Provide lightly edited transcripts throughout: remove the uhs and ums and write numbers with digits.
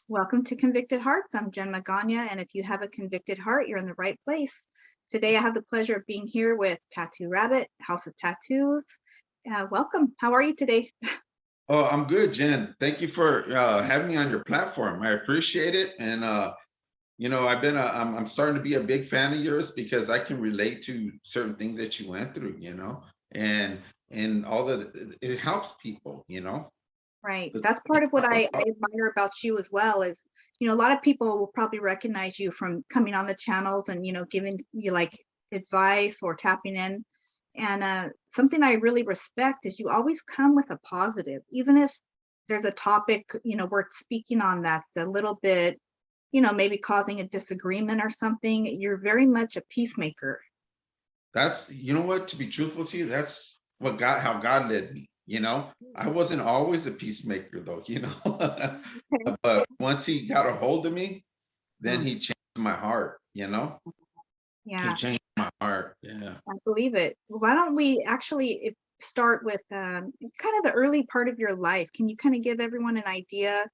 Welcome to Convicted Hearts. I'm Jen Magana, and if you have a convicted heart, you're in the right place. Today, I have the pleasure of being here with Tattoo Rabbit, House of Tattoos. Welcome. How are you today? Oh, I'm good, Jen. Thank you for having me on your platform. I appreciate it. And I'm starting to be a big fan of yours because I can relate to certain things that you went through, and all the it helps people. Right. The- That's part of what I admire about you as well is, a lot of people will probably recognize you from coming on the channels and, giving you like advice or tapping in. And something I really respect is you always come with a positive, even if there's a topic, we're speaking on that's a little bit, maybe causing a disagreement or something. You're very much a peacemaker. That's what, to be truthful to you, that's how God led me. I wasn't always a peacemaker though. Okay. But once he got a hold of me, then Mm, he changed my heart. He yeah. changed my heart. Yeah. I believe it. Why don't we actually start with kind of the early part of your life? Can you kind of give everyone an idea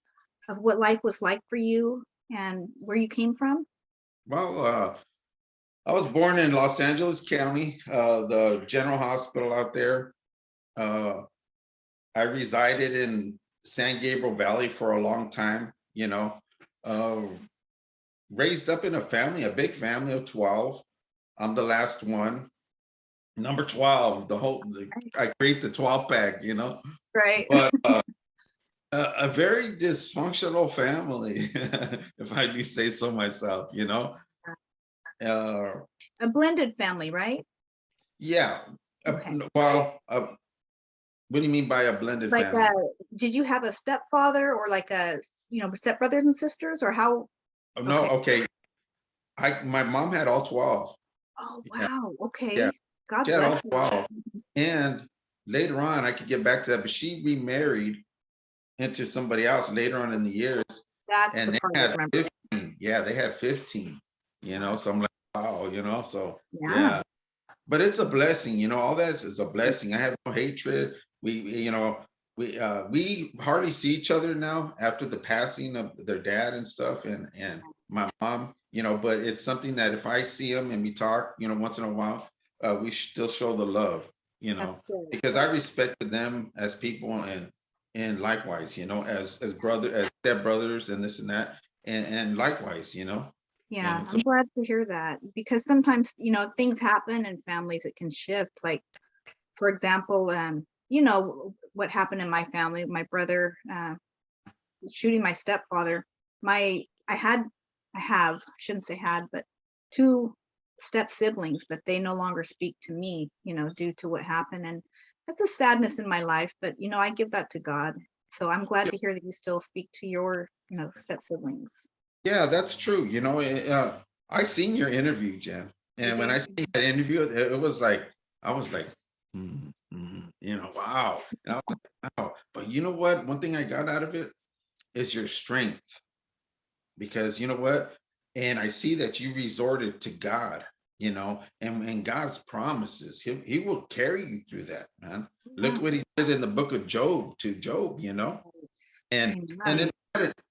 of what life was like for you and where you came from? Well, I was born in Los Angeles County, the general hospital out there. Uh, I resided in San Gabriel Valley for a long time. Uh, Raised up in a big family of 12. I'm the last one. Number 12, I create the 12 pack. Right. But a very dysfunctional family, if I do say so myself. Uh, A blended family, right? yeah. Okay. Well, what do you mean by a blended Like, family? did you have a stepfather or like stepbrothers and sisters or how? Oh, no, Okay. okay. My mom had all 12. Oh, Yeah, wow. yeah, Okay. God she had bless all you. 12. And later on, I could get back to that, but she remarried into somebody else later on in the years, That's and the they part I had remember. 15. Yeah, they had 15. So I'm like, wow. So Yeah. yeah. But it's a blessing. All that is a blessing. I have no hatred. We hardly see each other now after the passing of their dad and stuff, and my mom. But it's something that if I see them and we talk, once in a while, we still show the love, you That's know, good. because I respected them as people, and likewise, as brother, as step brothers, and this and that, and likewise. Yeah, And so, I'm glad to hear that because sometimes, things happen in families it can shift. Like, for example, what happened in my family, my brother shooting my stepfather. My I have, I shouldn't say had, but two step siblings, but they no longer speak to me, due to what happened. And that's a sadness in my life, but I give that to God. So I'm glad to hear that you still speak to your, step siblings. yeah, that's true. I seen your interview, Jen, Did and when I you? seen that interview, it was like I was like, wow. And I was like, wow. But you know what? One thing I got out of it is your strength, because you know what? And I see that you resorted to God, and God's promises. He will carry you through that, man. Yeah. Look what he did in the book of Job to Job. And Amen.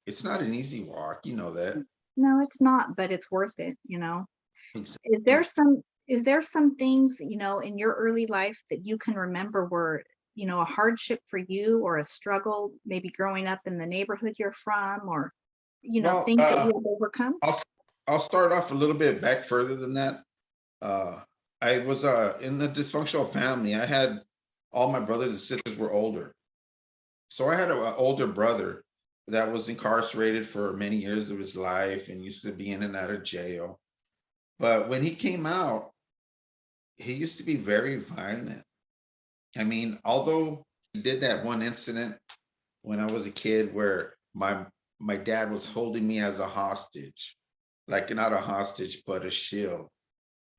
it's not an easy walk, you know that. No, it's not, but it's worth it. Is there Exactly. some is there some things, in your early life that you can remember were, a hardship for you or a struggle, maybe growing up in the neighborhood you're from, or, Well, things that you have overcome? I'll I'll start off a little bit back further than that. Uh, I was in the dysfunctional family. I had all my brothers and sisters were older, so I had an older brother that was incarcerated for many years of his life and used to be in and out of jail. But when he came out, he used to be very violent. I mean, although he did that one incident when I was a kid where my dad was holding me as a hostage, like not a hostage, but a shield,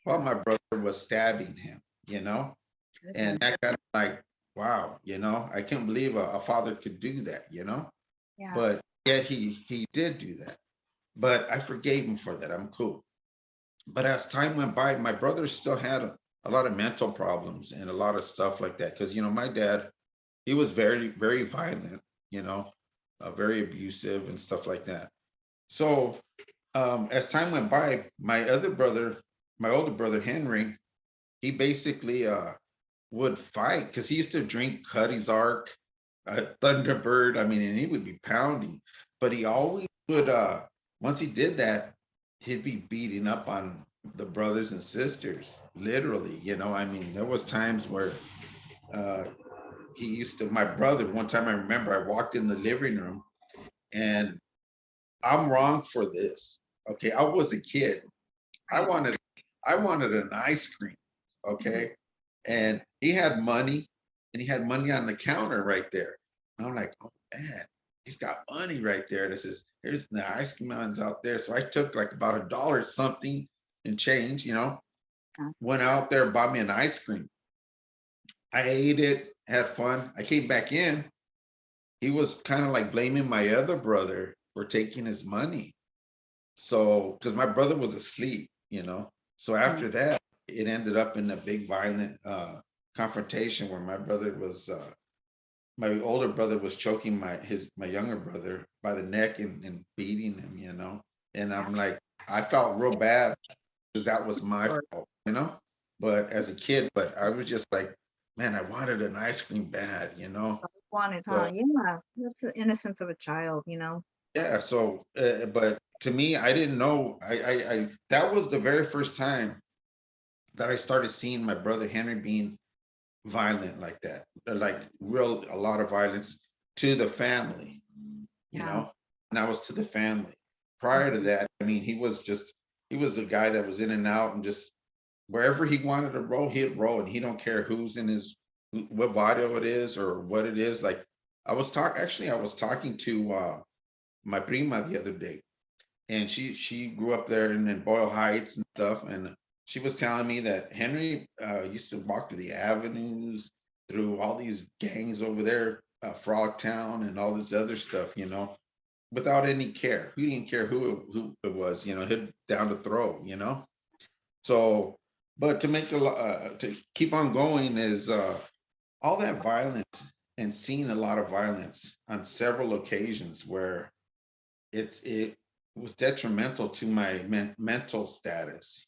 while Yeah. my brother was stabbing him. And Goodness. that kind of like, wow, I can't believe a father could do that. Yeah. But yet he did do that. But I forgave him for that. I'm cool. But as time went by, my brother still had a lot of mental problems and a lot of stuff like that. Because my dad, he was very, very violent, you know. very abusive and stuff like that. So as time went by, my older brother Henry, he basically would fight because he used to drink Cuddy's Ark, Thunderbird. I mean, and he would be pounding, but he always would. Once he did that, he'd be beating up on the brothers and sisters, literally. I mean, there was times where uh, he used to. My brother, one time I remember, I walked in the living room, and I'm wrong for this. Okay, I was a kid. I Right. wanted, I wanted an ice cream. Mhm. Okay, and he had money, and he had money on the counter right there. And I'm like, oh man, he's got money right there. And it says, here's the ice cream man's out there. So I took like about $1 something and change, Yeah. went out there, bought me an ice cream. I ate it, had fun. I came back in. He was kind of like blaming my other brother for taking his money. So, because my brother was asleep. So Mhm. after that, it ended up in a big violent confrontation where my older brother was choking my younger brother by the neck and beating him. And Yeah. I'm like, I felt real bad because that was my Or fault. But as a kid, but I was just like, man, I wanted an ice cream bad. wanted, huh? But Yeah. That's the innocence of a child. yeah, so but to me, I didn't know. I that was the very first time that I started seeing my brother Henry being violent like that, like real a lot of violence to the family, you Yeah. know, and that was to the family. Prior to Mhm. that, I mean, he was a guy that was in and out and just wherever he wanted to roll, he'd roll, and he don't care who's in what video it is or what it is. Like I was talking to my prima the other day, and she grew up there in Boyle Heights and stuff, and she was telling me that Henry used to walk to the avenues through all these gangs over there, Frogtown and all this other stuff, without any care. He didn't care who it was, he'd down to throw. So, but to to keep on going is all that violence and seeing a lot of violence on several occasions where it was detrimental to my mental status.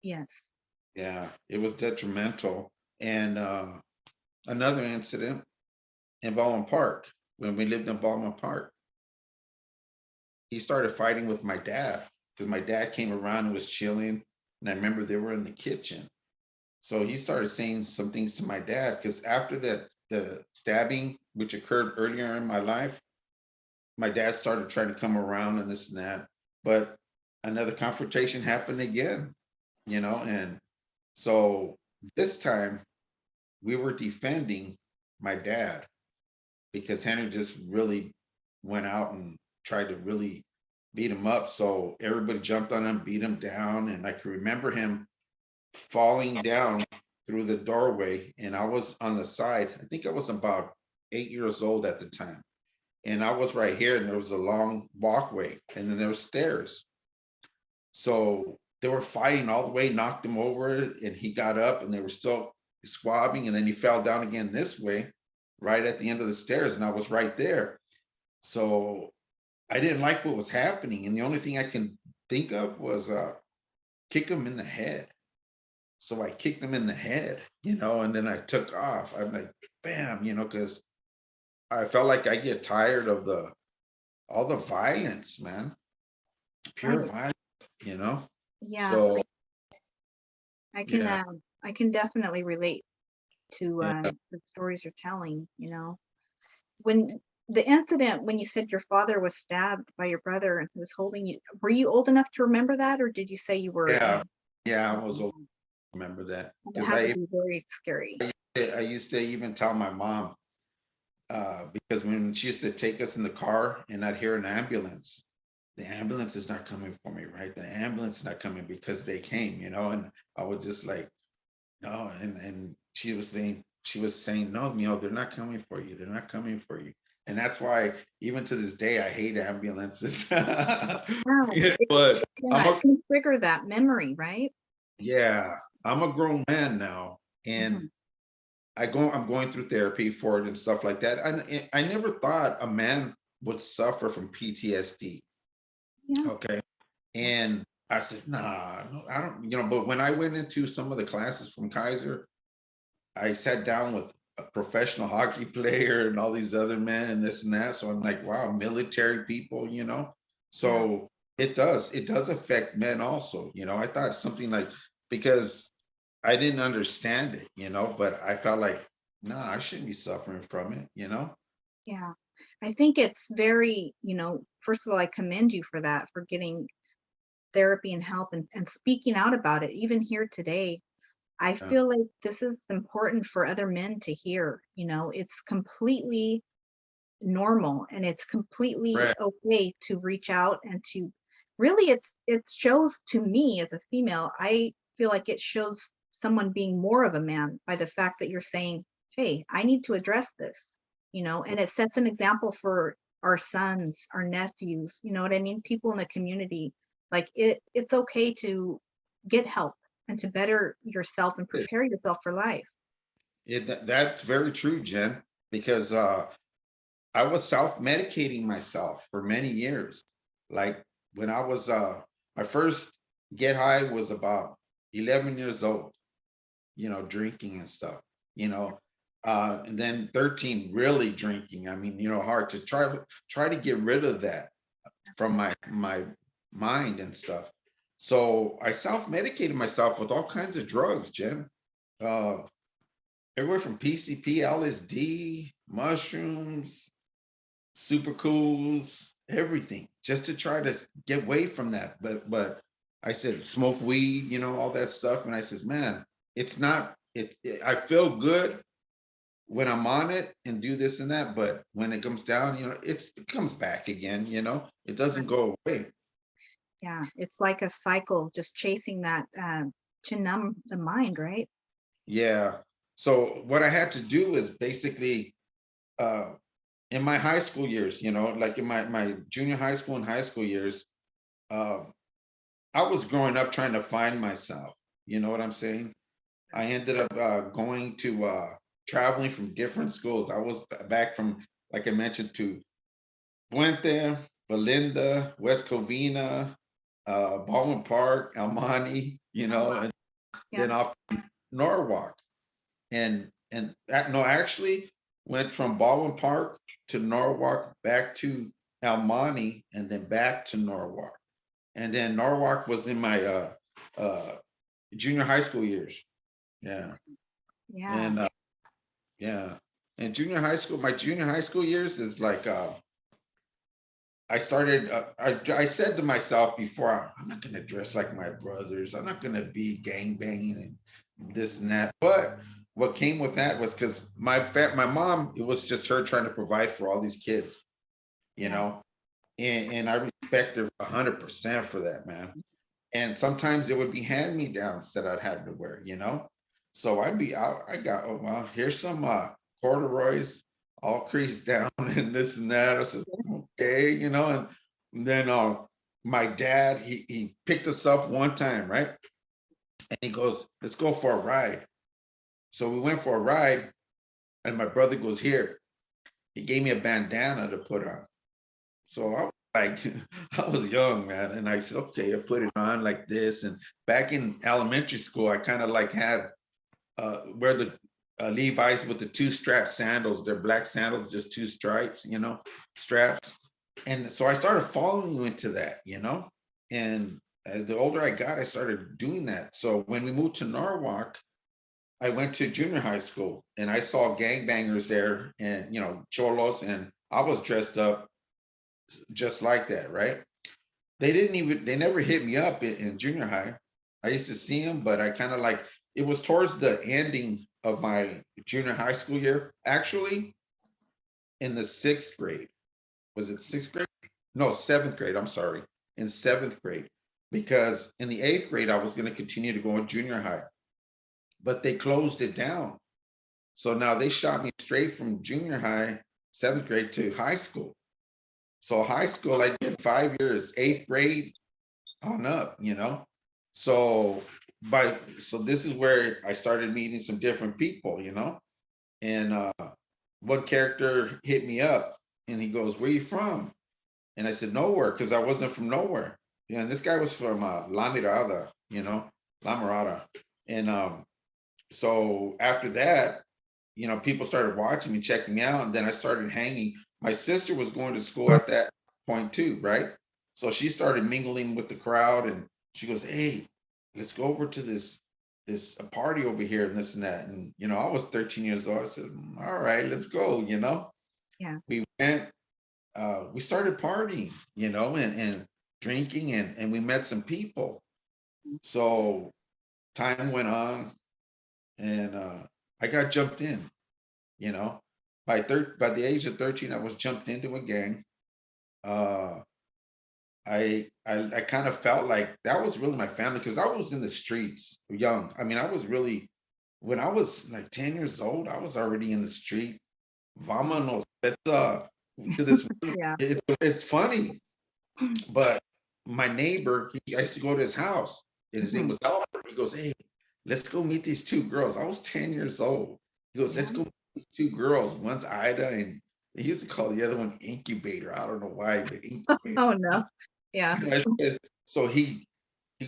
Yes. Yeah, it was detrimental. And another incident in Baldwin Park, when we lived in Baldwin Park, he started fighting with my dad because my dad came around and was chilling, and I remember they were in the kitchen. So he started saying some things to my dad because after the stabbing, which occurred earlier in my life, my dad started trying to come around and this and that. But another confrontation happened again, and so this time we were defending my dad because Henry just really went out and tried to really beat him up. So everybody jumped on him, beat him down, and I can remember him falling down through the doorway, and I was on the side. I think I was about 8 years old at the time, and I was right here, and there was a long walkway, and then there were stairs. So they were fighting all the way, knocked him over, and he got up, and they were still squabbing, and then he fell down again this way, right at the end of the stairs, and I was right there. So I didn't like what was happening, and the only thing I can think of was kick him in the head. So I kicked him in the head, and then I took off. I'm like, bam, because I felt like I get tired of the all the violence, man, pure Right. violence. Yeah. So I can yeah, I can definitely relate to yeah, the stories you're telling. When the incident when you said your father was stabbed by your brother and he was holding you, were you old enough to remember that, or did you say you were, yeah, yeah. I was old. Mhm. Remember that It because had to be very scary. I used to even tell my mom because when she used to take us in the car and I'd hear an ambulance, the ambulance is not coming for me, right? The ambulance is not coming because they came, and I was just like, no, and she was saying, no, they're not coming for you. They're not coming for you. And that's why even to this day I hate ambulances. Wow. But Yeah, I'm it a can trigger that memory, right? yeah, I'm a grown man now, and Mhm. I'm going through therapy for it and stuff like that. And I never thought a man would suffer from PTSD. Yeah. Okay. And I said, nah, no, I don't, but when I went into some of the classes from Kaiser, I sat down with a professional hockey player and all these other men and this and that. So I'm like, wow, military people. Yeah. So it does affect men also. I thought something like, because I didn't understand it, but I felt like, nah, I shouldn't be suffering from it. Yeah. I think it's very, first of all, I commend you for that, for getting therapy and help and speaking out about it. Even here today, I Yeah, feel like this is important for other men to hear. It's completely normal and it's completely right. okay to reach out and to really, it shows to me as a female, I feel like it shows someone being more of a man by the fact that you're saying, hey, I need to address this, and it sets an example for our sons, our nephews, you know what I mean, people in the community. Like it's okay to get help and to better yourself and prepare yourself for life. That's very true, Jen, because I was self-medicating myself for many years. Like when I was my first get high was about 11 years old, drinking and stuff, you know. And then 13 really drinking. I mean, hard to try to get rid of that from my mind and stuff. So I self-medicated myself with all kinds of drugs, Jen. Uh everywhere from PCP, LSD, mushrooms, super cools, everything, just to try to get away from that. But I said smoke weed, all that stuff. And I says, man, it's not I feel good when I'm on it and do this and that, but when it comes down, it comes back again. It doesn't go away. Yeah, it's like a cycle, just chasing that to numb the mind, right? Yeah. So what I had to do is basically uh in my high school years, like in my junior high school and high school years, uh, I was growing up trying to find myself. You know what I'm saying? I ended up going to traveling from different schools. I was back from, like I mentioned, to Puente, Belinda, West Covina, Baldwin Park, Almani, Oh, wow. and Yeah. then off Norwalk. No, actually went from Baldwin Park to Norwalk, back to Almani, and then back to Norwalk. And then Norwalk was in my uh junior high school years. Yeah. Yeah. And yeah. And my junior high school years is like I started I said to myself before, I'm not gonna dress like my brothers. I'm not gonna be gang banging and this and that. But what came with that was because my mom, it was just her trying to provide for all these kids, you Yeah. know, and I respect her 100% for that, man. And sometimes it would be hand me downs that I'd had to wear. So I got, oh well, here's some corduroys all creased down and this and that. I said, okay, and then my dad, he picked us up one time, right? And he goes, let's go for a ride. So we went for a ride, and my brother goes, here. He gave me a bandana to put on. So I was like, I was young, man. And I said, okay, I put it on like this. And back in elementary school, I kind of like had wear the Levi's with the two strap sandals. They're black sandals, just two stripes, straps. And so I started following you into that. And as the older I got, I started doing that. So when we moved to Norwalk, I went to junior high school and I saw gangbangers there and, cholos, and I was dressed up just like that, right? They never hit me up in junior high. I used to see them, but I kind of like, it was towards the ending of my junior high school year, actually in the sixth grade. Was it sixth grade? No, seventh grade. I'm sorry. In seventh grade, because in the eighth grade, I was going to continue to go in junior high, but they closed it down. So now they shot me straight from junior high, seventh grade to high school. So high school, I did 5 years, eighth grade on up. So so this is where I started meeting some different people. And one character hit me up And he goes, "Where you from?" And I said, "Nowhere," because I wasn't from nowhere. Yeah, and this guy was from La Mirada, La Mirada. And so after that, people started watching me, checking me out, and then I started hanging. My sister was going to school at that point too, right? So she started mingling with the crowd, and she goes, "Hey, let's go over to this a party over here and this and that." And I was 13 years old. I said, "All right, let's go." Yeah. We went. We started partying, and drinking, and we met some people. So time went on, and I got jumped in. You know, by the age of 13, I was jumped into a gang. Uh, I kind of felt like that was really my family because I was in the streets young. I mean, I was really when I was like 10 years old, I was already in the street. Mm. Vámonos. To this. Yeah. It's funny, but my neighbor, I used to go to his house, and his name Mhm. was Albert. He goes, "Hey, let's go meet these two girls." I was 10 years old. He goes, Yeah. "Let's go meet these two girls. One's Ida, and he used to call the other one Incubator. I don't know why, but Incubator." Oh, no. Yeah. And I says, so he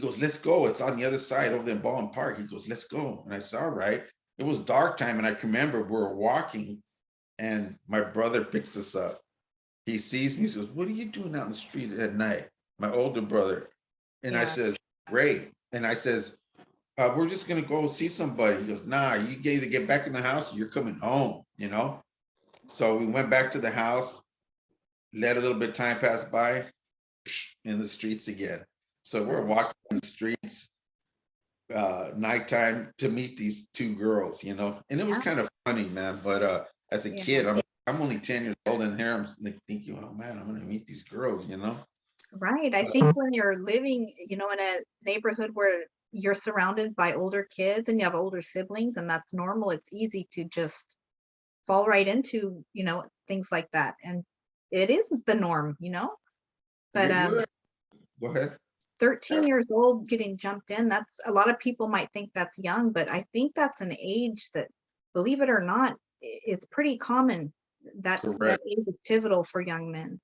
goes, "Let's go. It's on the other side over there in Baldwin Park." He goes, "Let's go." And I said, "All right." It was dark time, and I can remember we were walking, and my brother picks us up. He sees me, he says, "What are you doing out in the street at night?" My older brother. And I Yeah. says, "Great." And I says, "We're just gonna go see somebody." He goes, "Nah, you either get back in the house or you're coming home. So we went back to the house, let a little bit of time pass by, in the streets again. So we're walking in the streets, nighttime to meet these two girls. And it was Yeah. kind of funny, man. But as a Yeah. kid, I'm only 10 years old in here. I'm thinking, "Oh man, I'm gonna meet these girls." Right. I think when you're living, in a neighborhood where you're surrounded by older kids and you have older siblings, and that's normal, it's easy to just fall right into, things like that. And it is the norm. But You're Go ahead. 13 years old getting jumped in, that's a lot of people might think that's young, but I think that's an age that, believe it or not, it's pretty common. That Correct. age is pivotal for young men.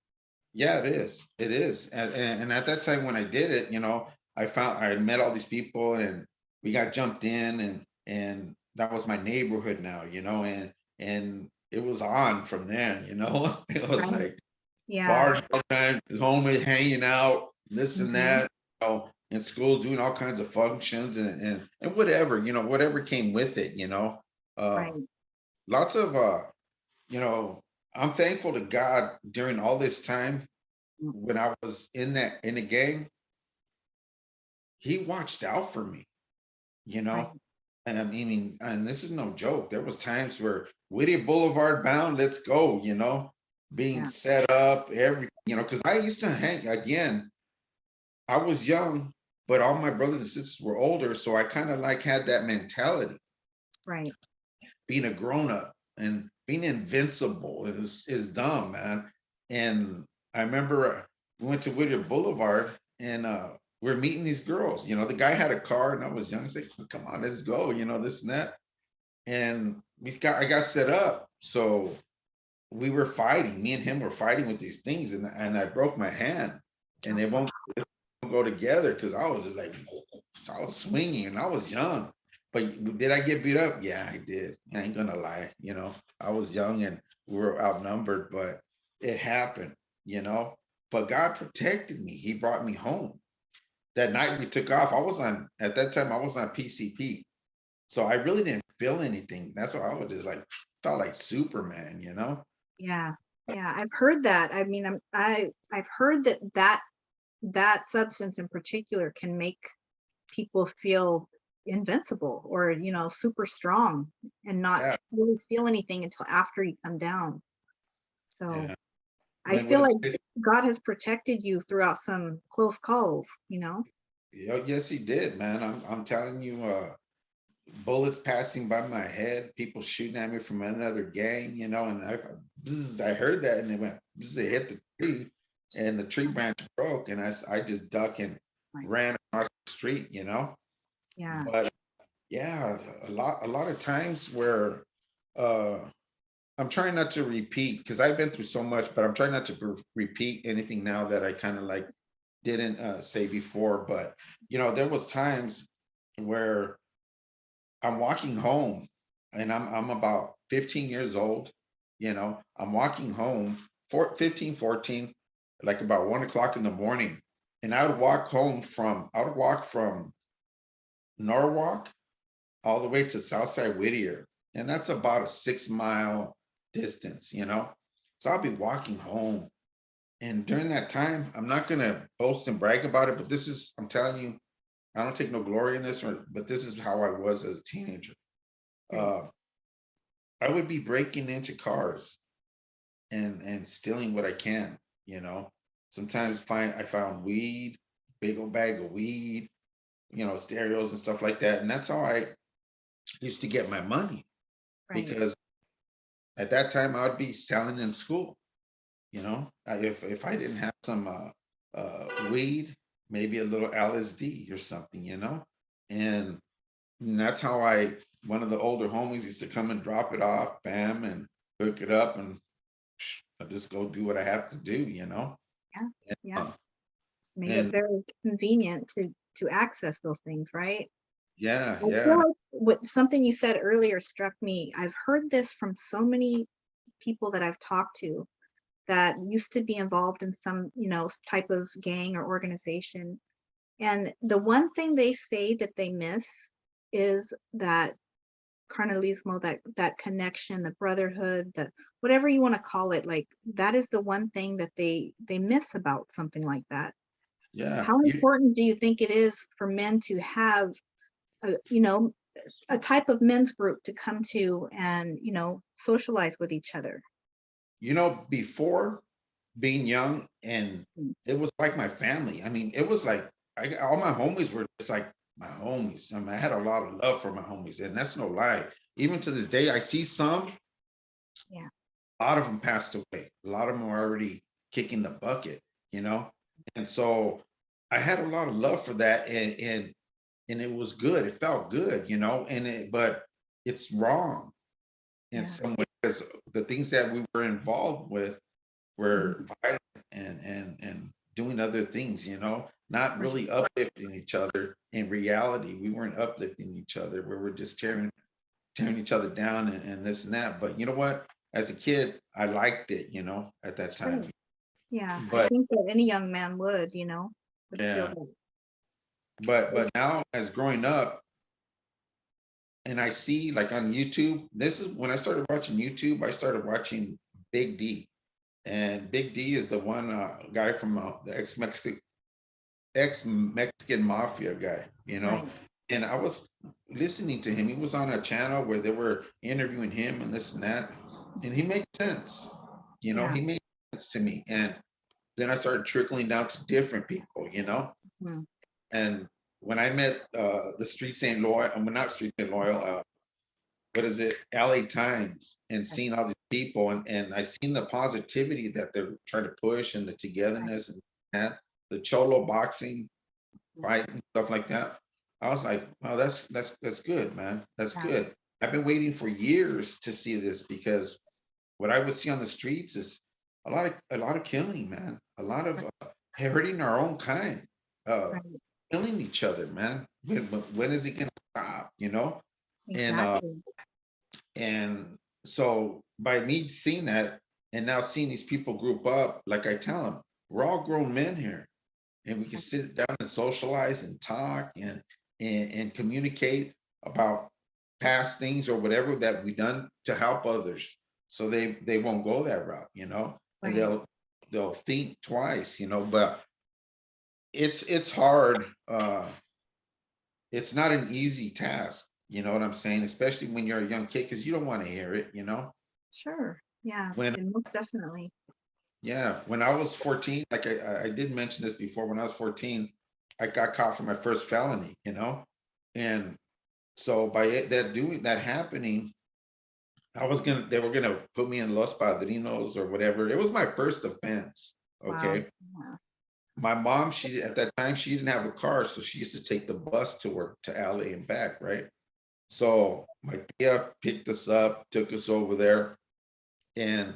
Yeah, it is. It is. And at that time when I did it, I met all these people, and we got jumped in, and that was my neighborhood now, and it was on from then. It was Right. like Yeah. party all the time, homies hanging out, this and Hmm. that, in school doing all kinds of functions, and whatever came with it. Uh Right. Lots of you know, I'm thankful to God during all this time Mm. when I was in the gang. He watched out for me, you Right. know. And I mean, and this is no joke. There was times where Whittier Boulevard bound, let's go, being Yeah. set up, everything, because I used to hang again. I was young, but all my brothers and sisters were older, so I kind of like had that mentality, Right. being a grown up and being invincible is dumb, man. And I remember we went to Whittier Boulevard, and we are meeting these girls. The guy had a car, and I was young. He's like, "Come on, let's go," this and that. And I got set up. So we were fighting. Me and him were fighting with these things, and I broke my hand, and Oh, they wow. won't go together because I was just like, so I was swinging, and I was young. But did I get beat up? Yeah, I did. I ain't gonna lie. I was young and we were outnumbered, but it happened. But God protected me. He brought me home. That night we took off, at that time, I was on PCP. So I really didn't feel anything. That's why I was just like, felt like Superman. Yeah. Yeah. I've heard that. I mean, I've heard that substance in particular can make people feel invincible or, super strong and not Yeah, really feel anything until after you come down. So yeah. I When feel it, like God has protected you throughout some close calls. yeah, yes, he did, man. I'm telling you, bullets passing by my head, people shooting at me from another gang, and I heard that, and it went, bzz, it hit the tree, and the tree branch broke, and I just ducked and Right. ran across the street. Yeah. But yeah, a lot of times where uh I'm trying not to repeat because I've been through so much, but I'm trying not to repeat anything now that I kind of like didn't say before. But there was times where I'm walking home and I'm about 15 years old. I'm walking home 15, 14, like about 1 o'clock in the morning. And I would walk from Norwalk all the way to Southside Whittier. And that's about a 6 mile distance. So I'll be walking home. And during that time, I'm not gonna boast and brag about it, but I'm telling you, I don't take no glory in this, but this is how I was as a teenager. Right. Uh, I would be breaking into cars and stealing what I can, you know. Sometimes I found weed, big old bag of weed, stereos and stuff like that. And that's how I used to get my money Right. because at that time I would be selling in school. If I didn't have some weed, maybe a little LSD or something. And that's how one of the older homies used to come and drop it off, bam, and hook it up, and I just go do what I have to do. Yeah. And, Yeah. Made it and very convenient to access those things, right? yeah, I feel yeah, like what something you said earlier struck me. I've heard this from so many people that I've talked to that used to be involved in some, type of gang or organization. And the one thing they say that they miss is that carnalismo, that connection, the brotherhood, the whatever you want to call it, like that is the one thing that they miss about something like that. yeah. How important do you think it is for men to have a, a type of men's group to come to and, socialize with each other? Before being young, and Mm. it was like my family. I mean, it was like all my homies were just like my homies. I mean, I had a lot of love for my homies, and that's no lie. Even to this day, I see some. Yeah. A lot of them passed away. A lot of them are already kicking the bucket. You know, and so I had a lot of love for that, and it was good. It felt good. But it's wrong in Yeah. some ways because the things that we were involved with Mhm. were violent and doing other things, not Right. really uplifting each other. In reality, we weren't uplifting each other. We were just tearing each other down and this and that. But you know what? As a kid, I liked it, at that time. Sure. Yeah. I But think that any young man would feel yeah, that. but now as growing up, and I see like on YouTube, this is when I started watching YouTube, I started watching Big D. And Big D is the one guy from the ex-Mexican mafia guy. Right. And I was listening to him. He was on a channel where they were interviewing him and this and that. And he made sense. Yeah. He made sense to me. And then I started trickling down to different people. Mhm. And when I met the Street St. Loyal, I mean, not Street St. Loyal, what is it, LA Times, and Right. seeing all these people, and I seen the positivity that they're trying to push and the Right. togetherness and that, the cholo boxing Yeah. fight and stuff like that. I was like, wow, that's good, man. That's Yeah. good. I've been waiting for years to see this because what I would see on the streets is a lot of killing, man. A lot of Right. hurting our own kind, uh, Right. killing each other, man. When is it gonna stop? And Exactly. and so by me seeing that and now seeing these people group up, like I tell them, we're all grown men here, and we can Right. sit down and socialize and talk and communicate about past things or whatever that we done to help others, so they won't go that route, and Right. they'll think twice. But it's hard. It's not an easy task. You know what I'm saying? Especially when you're a young kid, because you don't want to hear it. Sure. Yeah. When And most definitely. Yeah, when I was 14, like I did mention this before, when I was 14, I got caught for my first felony. And so by that happening, they were gonna put me in Los Padrinos or whatever. It was my first offense. Wow. Okay. Yeah. My mom, at that time, she didn't have a car, so she used to take the bus to work to LA and back, right? So my tia picked us up, took us over there, and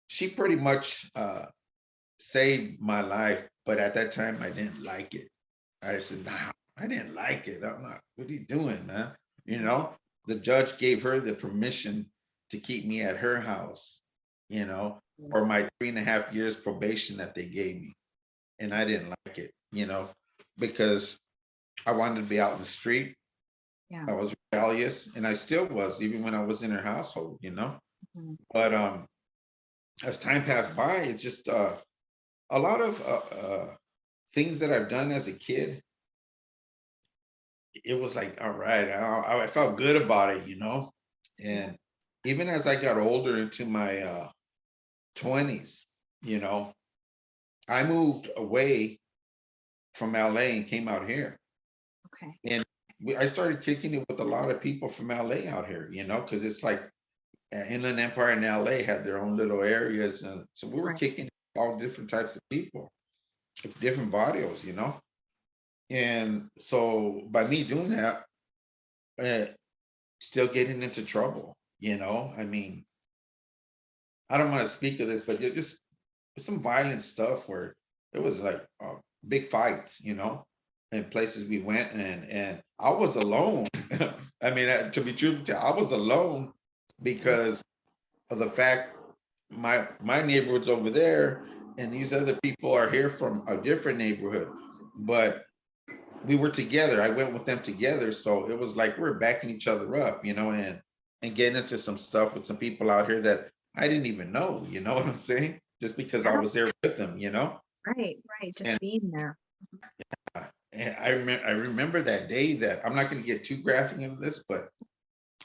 she pretty much saved my life. But at that time, I didn't like it. I said, nah, I didn't like it. I'm not, what are you doing, man? You know, the judge gave her the permission to keep me at her house, you know, for my 3.5 years probation that they gave me. And I didn't like it, you know, because I wanted to be out in the street. Yeah. I was rebellious, and I still was, even when I was in her household, you know. Mhm. But as time passed by, it's just a lot of things that I've done as a kid. It was like, all right, I felt good about it, you know. Yeah. And even as I got older into my 20s, you know, I moved away from LA and came out here. Okay. And I started kicking it with a lot of people from LA out here, you know, because it's like Inland Empire and LA had their own little areas. And so we were Right. kicking all different types of people, different barrios, you know. And so by me doing that, uh, still getting into trouble, you know. I mean, I don't want to speak of this, but it just some violent stuff where it was like big fights, you know, in places we went, and I was alone. I mean, to be truthful, I was alone because of the fact my neighborhood's over there, and these other people are here from a different neighborhood, but we were together. I went with them together, so it was like we're backing each other up, you know, and getting into some stuff with some people out here that I didn't even know, you know what I'm saying? Just because I Yeah. was there with them, you know. Right. Right. Just And, being there. and I remember that day that I'm not going to get too graphic into this, but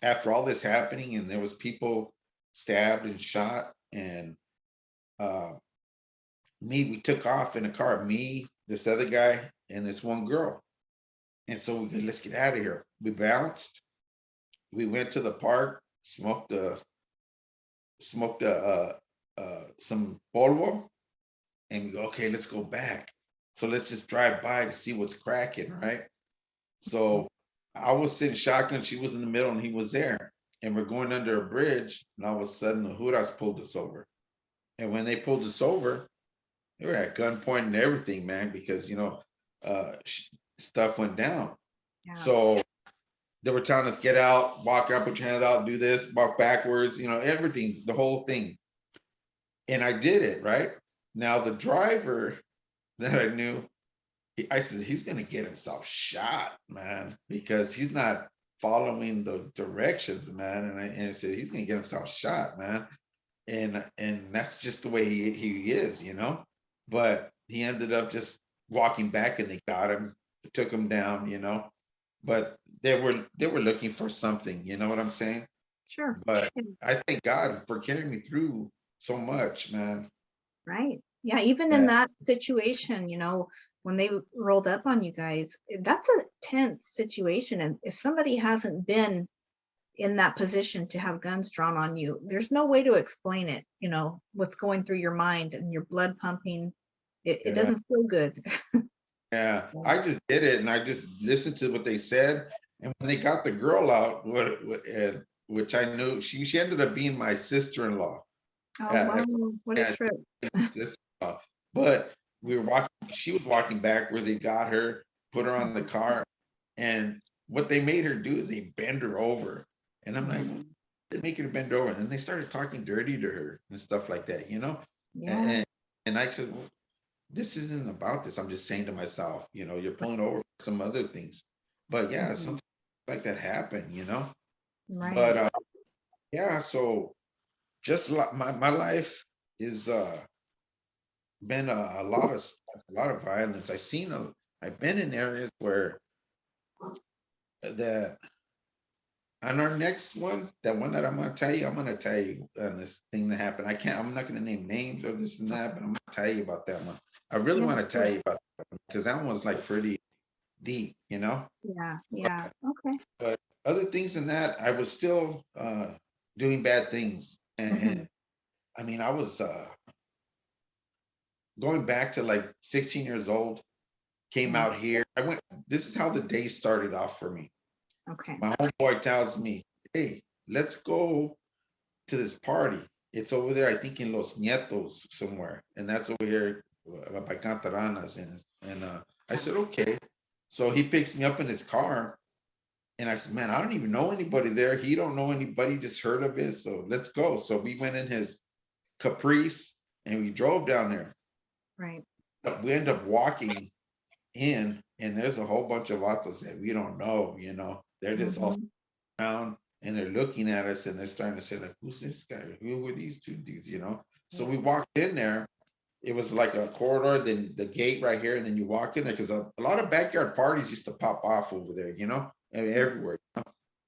after all this happening, and there was people stabbed and shot, and uh, we took off in a car, me, this other guy, and this one girl. And so we said, let's get out of here. We bounced. We went to the park, smoked some polvo, and we go, okay, let's go back. So let's just drive by to see what's cracking, right? So I was sitting shotgun, she was in the middle, and he was there. And we're going under a bridge, and all of a sudden the Huras pulled us over. And when they pulled us over, they were at gunpoint and everything, man, because stuff went down. Yeah. So they were telling us, get out, walk out, put your hands out, do this, walk backwards, you know, everything, the whole thing. And I did it, right? Now the driver that I knew, I said, he's gonna get himself shot, man, because he's not following the directions, man. And I said, he's gonna get himself shot, man. And that's just the way he is, you know. But he ended up just walking back, and they got him, took him down, you know. But they were looking for something, you know what I'm saying? Sure. But Yeah. I thank God for carrying me through so much, man. Right. Yeah. Even in That that situation, when they rolled up on you guys, that's a tense situation. And if somebody hasn't been in that position to have guns drawn on you, there's no way to explain it, what's going through your mind and your blood pumping. It yeah, doesn't feel good. yeah. Yeah. I just did it, and I just listened to what they said. And when they got the girl out, and which I knew she ended up being my sister-in-law. Oh, Uh, wow. What a yeah, trip. sister-in-law. But we were walking. She was walking backwards. They got her, put her on the car, and what they made her do is they bend her over. And I'm like, Mhm. they make her bend over, and then they started talking dirty to her and stuff like that, you know. And Yes. and I said, well, this isn't about this. I'm just saying to myself, you're pulling over for some other things. But yeah, Mhm. something like that happened, you know. Right. But yeah, so just my life is been a lot of stuff, a lot of violence. I've been in areas where that on our next one, that one that I'm gonna tell you on this thing that happened. I'm not gonna name names or this and that, but I'm gonna tell you about that one. I really Yeah. want to tell you about that one because that one was like pretty deep, you know. Yeah. Yeah. Okay. But other things than that, I was still doing bad things. And Hmm. I mean, I was going back to like 16 years old, came Yeah. out here. This is how the day started off for me. Okay. My homeboy tells me, hey, let's go to this party. It's over there, I think in Los Nietos somewhere, and that's over here by Cantaranas. And I said, okay. So he picks me up in his car, and I said, man, I don't even know anybody there. He don't know anybody, just heard of it. So let's go. So we went in his Caprice and we drove down there. Right. We end up walking in, and there's a whole bunch of vatos that we don't know, you know. They're just all Mhm. around and they're looking at us and they're starting to say, like, who's this guy? Who were these two dudes, you know? So we walked in there. It was like a corridor, then the gate right here, and then you walk in there because a lot of backyard parties used to pop off over there, you know, and everywhere.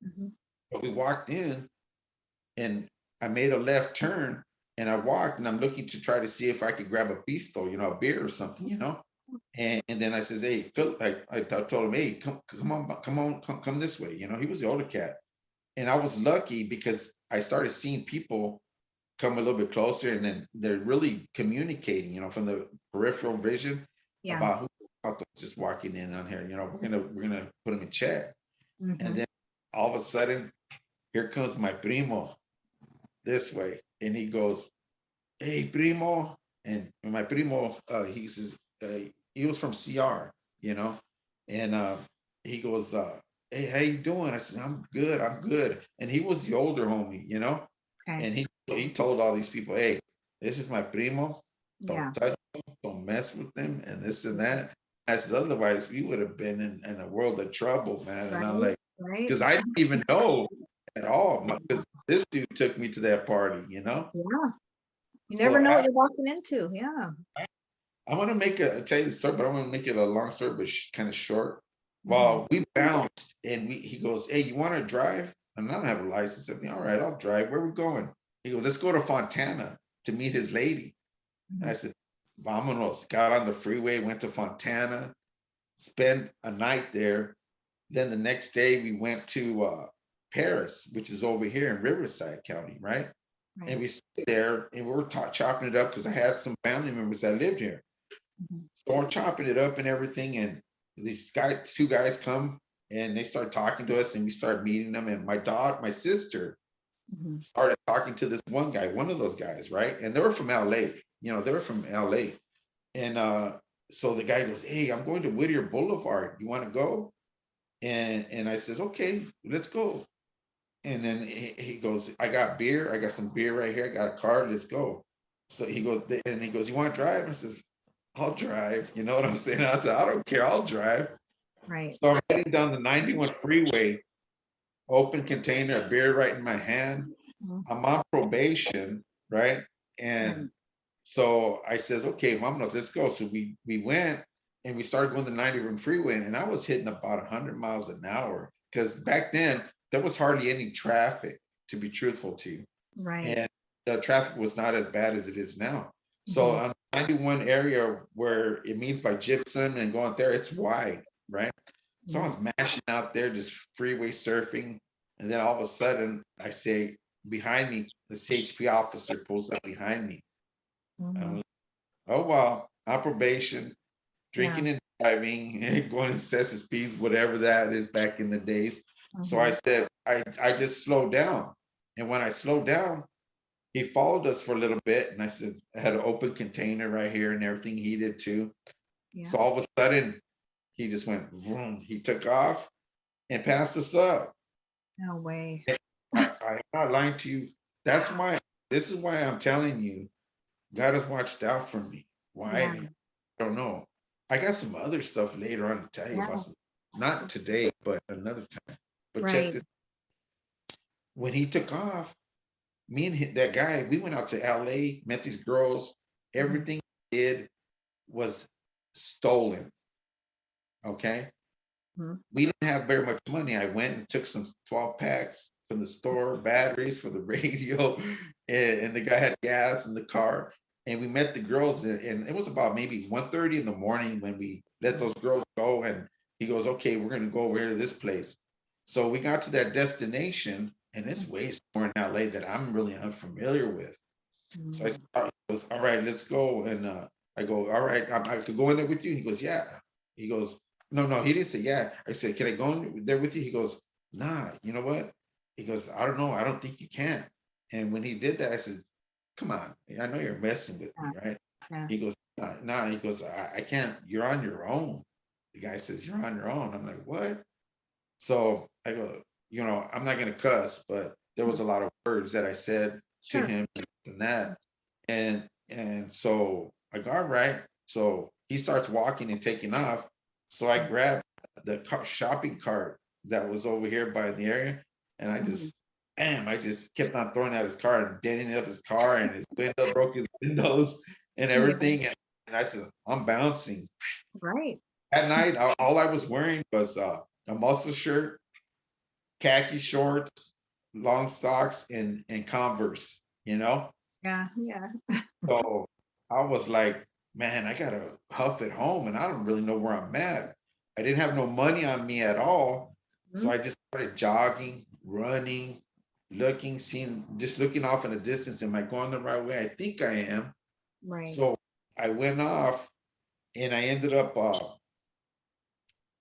Mhm. But we walked in and I made a left turn and I walked and I'm looking to try to see if I could grab a pistol, you know, a beer or something, you know. And then I says, hey, Phil, I told him, hey, come this way. You know, he was the older cat. And I was lucky because I started seeing people come a little bit closer and then they're really communicating, you know, from the peripheral vision Yeah. about who about just walking in on here. You know, we're gonna put him in check. And Mhm. then all of a sudden, here comes my primo this way. And he goes, hey, primo. And my primo, he says, he was from CR, you know, and he goes, hey, how you doing? I said, I'm good, I'm good. And he was the older homie, you know, Okay. and he told all these people, hey, this is my primo. Yeah. Don't touch him, don't mess with him, and this and that. I said, otherwise we would have been in a world of trouble, man. And I'm Right. like, Right. because I didn't even know at all, because this dude took me to that party, you know. Yeah. You So never know what you're walking into. Yeah. I want to tell you the story, but I want to make it a long story, but kind of short. Mhm. Well, we bounced, and he goes, "Hey, you want to drive?" And I don't have a license. I think, all right, I'll drive. Where are we going? He goes, "Let's go to Fontana to meet his lady." And I Mhm. said, "Vámonos." Got on the freeway, went to Fontana, spent a night there. Then the next day, we went to Paris, which is over here in Riverside County, right? And Right. we stayed there, and we were chopping it up because I had some family members that lived here. Mhm. So we're chopping it up and everything, and these guys, two guys come and they start talking to us, and we start meeting them. And my sister, Mhm. started talking to this one guy, one of those guys, right? And they were from LA, you know, they were from LA. And so the guy goes, hey, I'm going to Whittier Boulevard. You want to go? And I says, okay, let's go. And then he goes, I got beer. I got some beer right here. I got a card. Let's go. So he goes, and he goes, you want to drive? I says, I'll drive. You know what I'm saying? I said, I don't care. I'll drive. Right. So I'm heading down the 91 freeway, open container, a beer right in my hand. Mhm. I'm on probation, right? Right. And so I says, okay, Mamanos, let's go. So we went and we started going the 91 freeway, and I was hitting about 100 miles an hour because back then there was hardly any traffic, to be truthful to you, Right. and the traffic was not as bad as it is now. So Mhm. on 91 area where it meets by Gypsum and going there, it's wide, right? So I Right. was mashing out there, just freeway surfing. And then all of a sudden, I say behind me, the CHP officer pulls up behind me. I'm Mhm. like, oh, wow, on probation, Yeah. drinking and driving, and going excessive speeds, whatever that is back in the days. So I Mhm. said, I just slowed down. And when I slowed down, he followed us for a little bit. And I said, I had an open container right here and everything. He did too. Yeah. So all of a sudden, he just went, vroom, he took off and passed us up. No way. I'm not lying to you. That's why, this is why I'm telling you, God has watched out for me. Why? Yeah. I don't know. I got some other stuff later on to tell you about Yeah. some, not today, but another time. But check Right. this. When he took off, me and that guy, we went out to LA, met these girls. Mhm. Everything he did was stolen. Okay. Mhm. We didn't have very much money. I went and took some 12 packs from the store, batteries for the radio, and the guy had gas in the car. And we met the girls, and it was about maybe 1:30 in the morning when we let those girls go. And he goes, okay, we're going to go over here to this place. So we got to that destination, and it's way somewhere in LA that I'm really unfamiliar with. So Mhm. he goes, all right, let's go. And I go, all right, I could go in there with you. He goes, yeah. He goes, no, no, he didn't say, yeah. I said, can I go in there with you? He goes, nah, you know what? He goes, I don't know. I don't think you can. And when he did that, I said, come on, I know you're messing with me, Yeah. right? Yeah. He goes, nah, he goes, I can't, you're on your own. The guy says, you're on your own. I'm like, what? So I go, I'm not gonna cuss, but there was a lot of words that I said to Sure. him and that. And so I got right. So he starts walking and taking off. So I grabbed the shopping cart that was over here by the area, and I Mhm. just, bam, I just kept on throwing at his car and denting up his car, and his window broke his windows and Yeah. everything. And I said, I'm bouncing. Right. At night, all I was wearing was a muscle shirt, khaki shorts, long socks, and Converse, you know? Yeah. Yeah. So I was like, man, I gotta huff it home and I don't really know where I'm at. I didn't have no money on me at all. So Mhm. I just started jogging, running, just looking off in the distance. Am I going the right way? I think I am. Right. So I went off and I ended up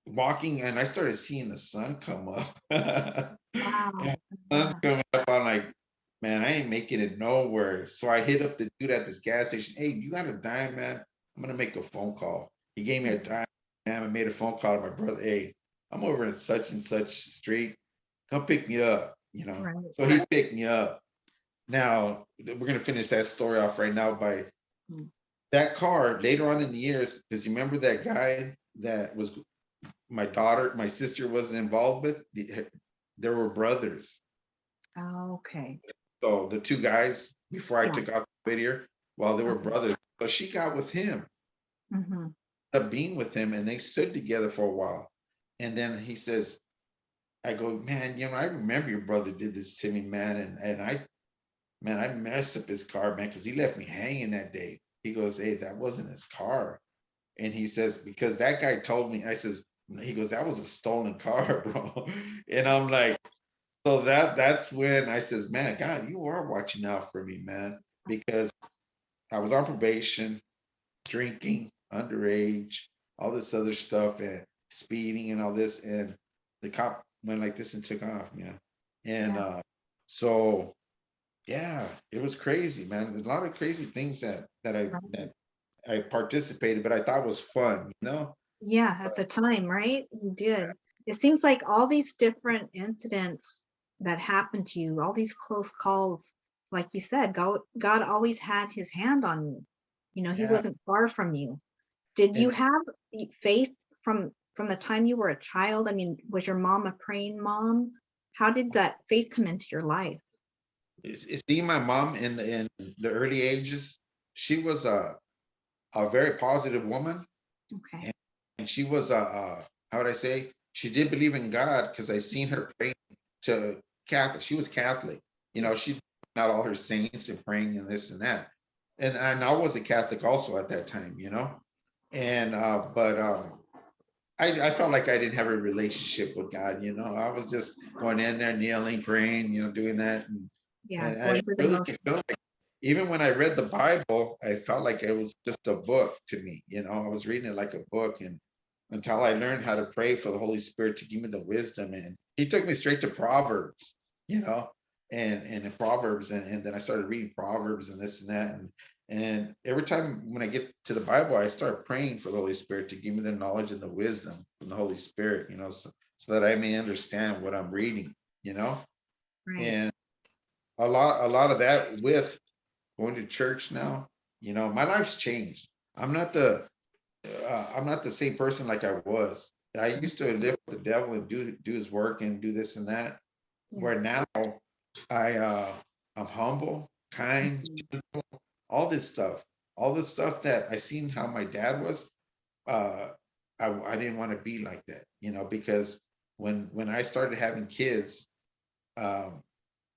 walking and I started seeing the sun come up. And Wow. the sun's Yeah. coming up, I'm like, man, I ain't making it nowhere. So I hit up the dude at this gas station. Hey, you got a dime, man? I'm gonna make a phone call. He gave me a Mhm. dime. Man, I made a phone call to my brother. Hey, I'm over in such and such street. Come pick me up. Right. So he picked me up. Now we're gonna finish that story off right now by Mm. that car later on in the years, because you remember that guy that was my sister was involved with, there were brothers. Okay. So the two guys before I Yeah. took out the video, well, they were Okay. brothers. So she got with him, Hmm. ended up being with him, and they stood together for a while. And then he says, I go, man, I remember your brother did this to me, man. And I messed up his car, man, because he left me hanging that day. He goes, hey, that wasn't his car. And he says, because that guy told me, he goes, that was a stolen car, bro. And I'm like, so that's when I says, man, God, you are watching out for me, man, because I was on probation, drinking, underage, all this other stuff, and speeding and all this, and the cop went like this and took off, man. And Yeah. so yeah, it was crazy, man. There's a lot of crazy things Right. that I participated, but I thought was fun. Yeah. At the time, right? You did. It seems like all these different incidents that happened to you, all these close calls, like you said, God always had his hand on you. He Yeah. wasn't far from you. Did you And have faith from the time you were a child? I mean, was your mom a praying mom? How did that faith come into your life? seeing my mom in the early ages, she was a very positive woman, Okay. and, and she was how would I say? She did believe in God because I seen her praying to Catholic. She was Catholic. Yeah. She not all her saints and praying and this and that. And I was a Catholic also at that time. And but I felt like I didn't have a relationship with God. I was just going in there, kneeling, praying, doing that. Yeah, And I going through the really motions. felt like, even when I read the Bible, I felt like it was just a book to me. I was reading it like a book. And until I learned how to pray for the Holy Spirit to give me the wisdom. And he took me straight to Proverbs, you know, and in Proverbs. And then I started reading Proverbs and this and that. And every time when I get to the Bible, I start praying for the Holy Spirit to give me the knowledge and the wisdom from the Holy Spirit, so that I may understand what I'm reading. Right. And a lot of that with going to church now, my life's changed. I'm not the same person like I was. I used to live with the devil and do his work and do this and that. Yeah. Where now I'm humble, kind, Mhm. all this stuff, all this stuff that I seen how my dad was. Uh, I didn't want to be like that, because when I started having kids, um,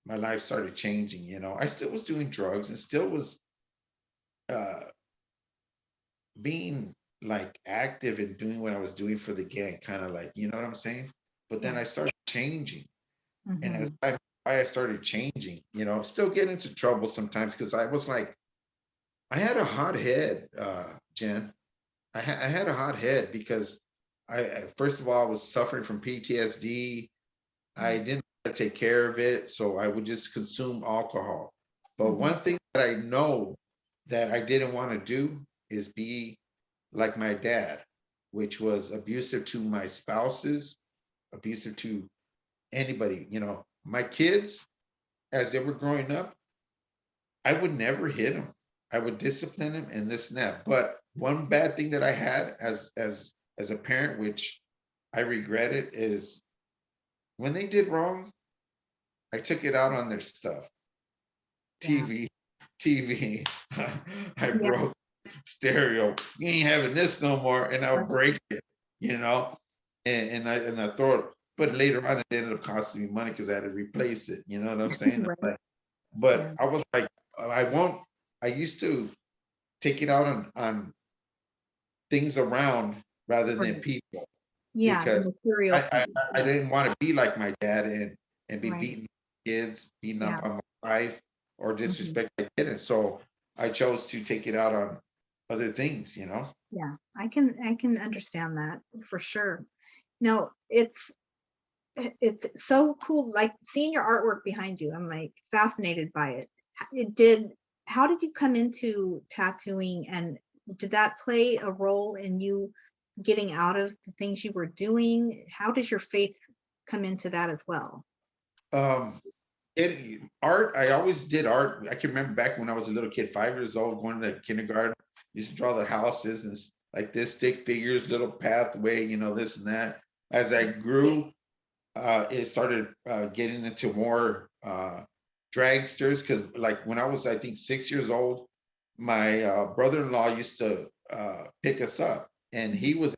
my life started changing. I still was doing drugs and still was uh, being like active and doing what I was doing for the gang, kind of like, you know what I'm saying? But then Yeah. I started changing. And as Mhm. I started changing, still get into trouble sometimes because I was like, I had a hot head, Jen. I had a hot head because first of all, I was suffering from PTSD. I Mm. didn't know how to take care of it. So I would just consume alcohol. But Mhm. one thing that I know that I didn't want to do is be like my dad, which was abusive to my spouses, abusive to anybody. My kids, as they were growing up, I would never hit them. I would discipline them and this and that. But one bad thing that I had as a parent, which I regret it, is when they did wrong, I took it out on their stuff. Yeah. TV, TV. I Yeah. broke stereo. You ain't having this no more, and I'll Right. break it, you know, and I throw it. But later on, it ended up costing me money because I had to replace it. You know what I'm saying? Right. But Yeah. I was like, I won't. I used to take it out on things around rather than Right. people Yeah. The because material I I, thing. I Yeah. didn't want to be like my dad and be Right. beating kids, beating Yeah. up on my wife or Mhm. disrespect my kid. And so I chose to take it out on other things. Yeah. I can understand that for sure. No, it's so cool, like, seeing your artwork behind you, I'm, like, fascinated by it. How did you come into tattooing, and did that play a role in you getting out of the things you were doing? How does your faith come into that as well? Um, art, I always did art. I can remember back when I was a little kid, 5 years old, going to kindergarten, used to draw the houses and like this, stick figures, little pathway, this and that. As I grew, it started getting into more dragsters because, like, when I was, I think, 6 years old, my brother-in-law used to pick us up, and Mhm.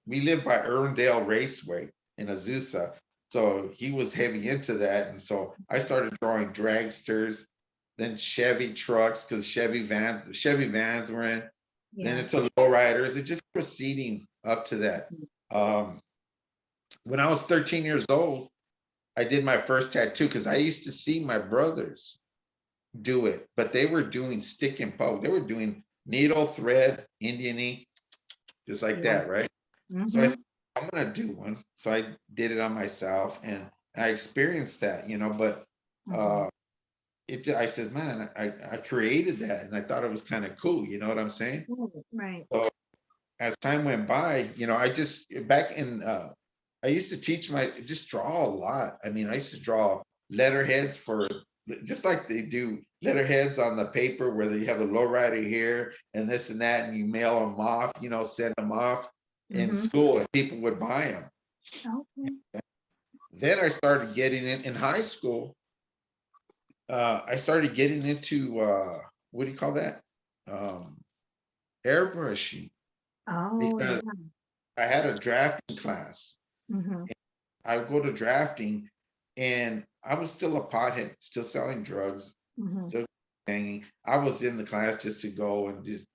we lived by Irwindale Raceway in Azusa, so he was heavy into that, and so I started drawing dragsters, then Chevy trucks because Chevy vans were in, then Yeah. into lowriders. It just proceeding up to that. Mhm. Um, when I was 13 years old, I did my first tattoo because I used to see my brothers do it, but they were doing stick and poke. They were doing needle, thread, Indian ink, just like Yeah. that, right? So I said, Mhm. I'm gonna do one. So I did it on myself and I experienced that. But Mhm. uh I said, man, I created that and I thought it was kind of cool, you know what I'm saying? Right, right. So as time went by, I just back in I used to teach just draw a lot. I mean, I used to draw letterheads for just like they do letterheads on the paper where you have a lowrider here and this and that, and you mail them off, send them off in Mhm. school, and people would buy them. Okay. Then I started getting in high school. I started getting into what do you call that? Um, Airbrushing Oh, because yeah. I had a drafting class. Mhm. I would go to drafting and I was still a pothead, still selling drugs, Mhm. still banging. I was in the class just to go and just,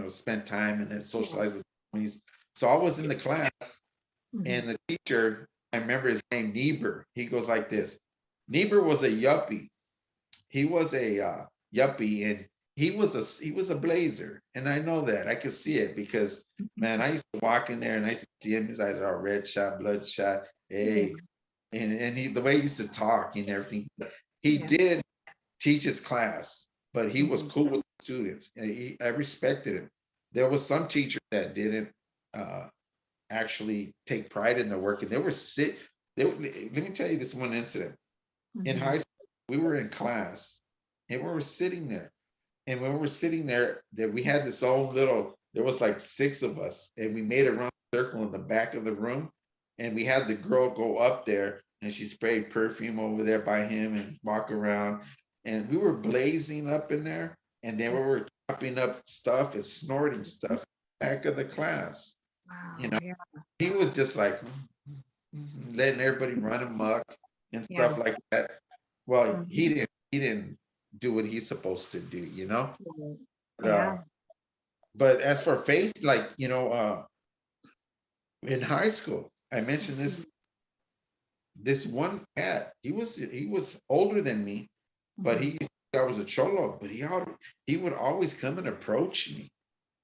spend time and then Yeah. socialize with homies. So I was in the class Mhm. and the teacher, I remember his name, Niebuhr. He goes like this. Niebuhr was a yuppie. He was a yuppie and he was a blazer. And I know that. I could see it because man, I used to walk in there and I used to see him, his eyes are all red shot, bloodshot. Yeah. Hey, and the way he used to talk and everything. He Yeah. did teach his class, but he was Mhm. cool with the students. And I respected him. There was some teachers that didn't uh, actually take pride in their work, and they were sit. Let me tell you this one incident in Mhm. high school. We were in class, and we were sitting there. And when we were sitting there, that we had this own little. There was like 6 of us, and we made a round circle in the back of the room, and we had the girl go up there and she sprayed perfume over there by him and walk around. And we were blazing up in there. And then we were chopping up stuff and snorting stuff back of the class. You Wow. know, Yeah. he was just like letting everybody run amok and Yeah. stuff like that. Well, he Mhm. didn't he didn't do what he's supposed to do. Right. But, Yeah. but as for faith, like, in high school, I mentioned Mhm. this one cat. He was older than me, but Mhm. I was a cholo, but he would always come and approach me,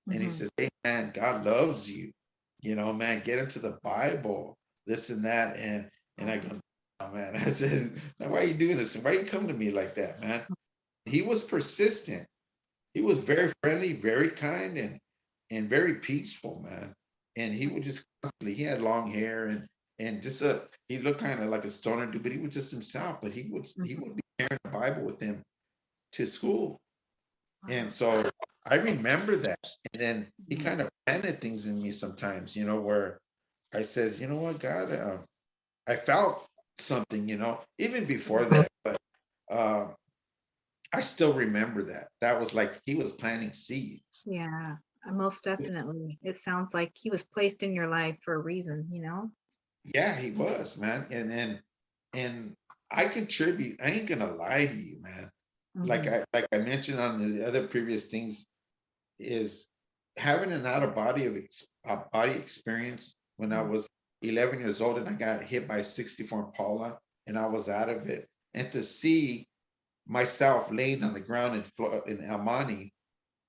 and he Mhm. says, "Hey man, God loves you, man. Get into the Bible, this and that." And I Oh, go, "Oh man," I said, "Now why are you doing this? And why are you coming to me like that, man?" He was persistent. He was very friendly, very kind, and very peaceful, man. And he would just constantly, he had long hair and just he looked kind of like a stoner dude, but he was just himself. But he Mhm. would be carrying the Bible with him to school. And Wow. so I remember that. And then he Mhm. kind of planted things in me sometimes, where I says, you know what, God, I felt something, even before Mhm. that, but uh, I still remember that. That was like he was planting seeds. Yeah, most definitely. It sounds like he was placed in your life for a reason, you know? Yeah, he was, man. And I contribute. I ain't gonna lie to you, man. Mhm. Like I mentioned on the other previous things, is having an out of body experience when I Mhm. was 11 years old and I got hit by a 64 Impala and I was out of it. And to see myself laying on the ground in Almani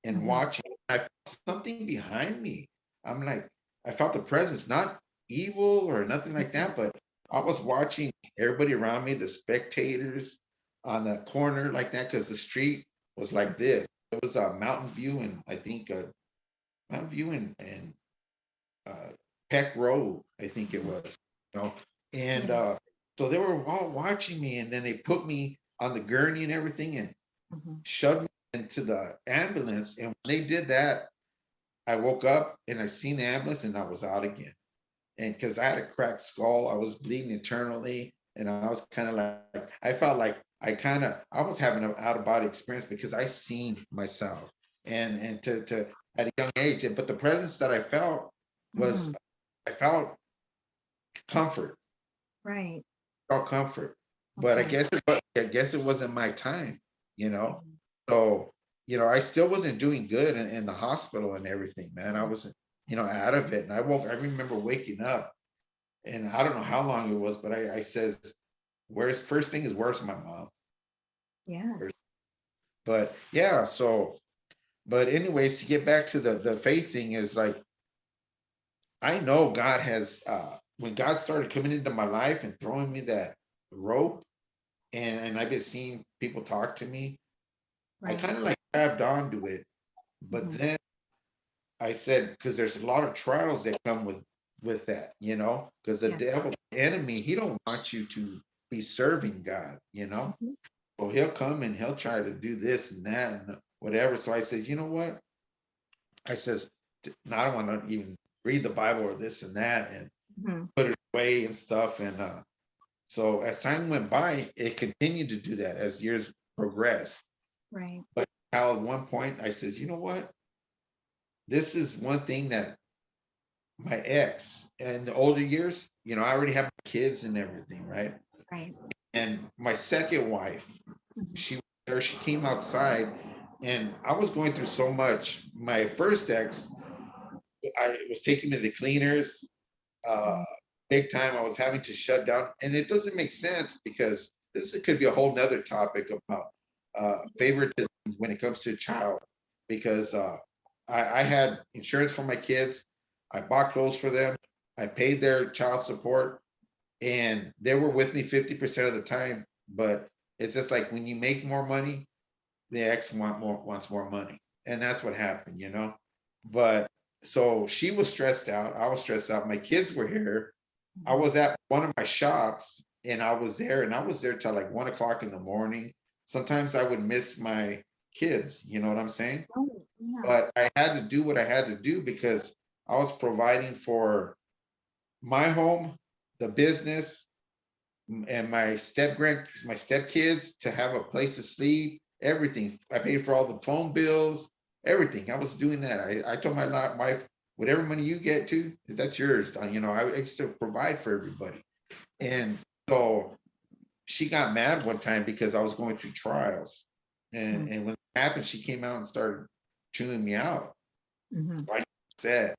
and Mhm. watching, I felt something behind me. I'm like, I felt the presence, not evil or nothing like Mhm. that, but I was watching everybody around me, the spectators on the corner like that, because the street was like this. It was a Mountain View and I think Mountain View and uh, Peck Road, I think it Mhm. was, you know. And Yeah. so they were all watching me, and then they put me on the gurney and everything, and Mhm. shoved me into the ambulance. And when they did that, I woke up and I seen the ambulance, and I was out again. And because I had a cracked skull, I was bleeding internally, and I was kind of like, I felt like I was having an out of body experience because I seen myself, and to at a young age. But the presence that I felt was, Mhm. I felt comfort, Right. felt comfort. But Okay. I guess it wasn't my time, you know. Mhm. So I still wasn't doing good in the hospital and everything, man. I wasn't, out of it. And I remember waking up, and I don't know how long it was, but I says, "Where's first thing is where's my mom?" Yes. But yeah, but anyways, to get back to the faith thing is like I know God has when God started coming into my life and throwing me that rope, and I've been seeing people talk to me, I Right. kind of like grabbed onto it. But Mhm. then I said, because there's a lot of trials that come with that, because the Yeah. devil, the enemy, he don't want you to be serving God, Mhm. So he'll come and he'll try to do this and that and whatever. So I said, you know what? I says, no, I don't want to even read the Bible or this and that and Mhm. put it away and stuff. And so as time went by, it continued to do that as years progressed. Right. But how at one point I says, you know what? This is one thing that my ex in the older years, I already have kids and everything, right? Right. And my second wife, Mhm. she was there, she came outside, and I was going through so much. My first ex, I was taking me to the cleaners, uh, Mhm. big time. I was having to shut down, and it doesn't make sense because this could be a whole nother topic about favoritism when it comes to a child. Because I had insurance for my kids, I bought clothes for them, I paid their child support, and they were with me 50% of the time. But it's just like when you make more money, the ex wants more money, and that's what happened. But so she was stressed out, I was stressed out, my kids were here, I Mhm. was at one of my shops, and I was there till like 1 o'clock in the morning. Sometimes I would miss my kids, you know what I'm saying? Oh, yeah. But I had to do what I had to do because I was providing for my home, the business, and my step kids to have a place to sleep, everything. I paid for all the phone bills, everything. I was doing that. I told my wife, whatever money you get to, that's yours. I used to provide for everybody. And so she got mad one time because I was going through trials. And Mhm. and when it happened, she came out and started chewing me out. Mhm. So I said,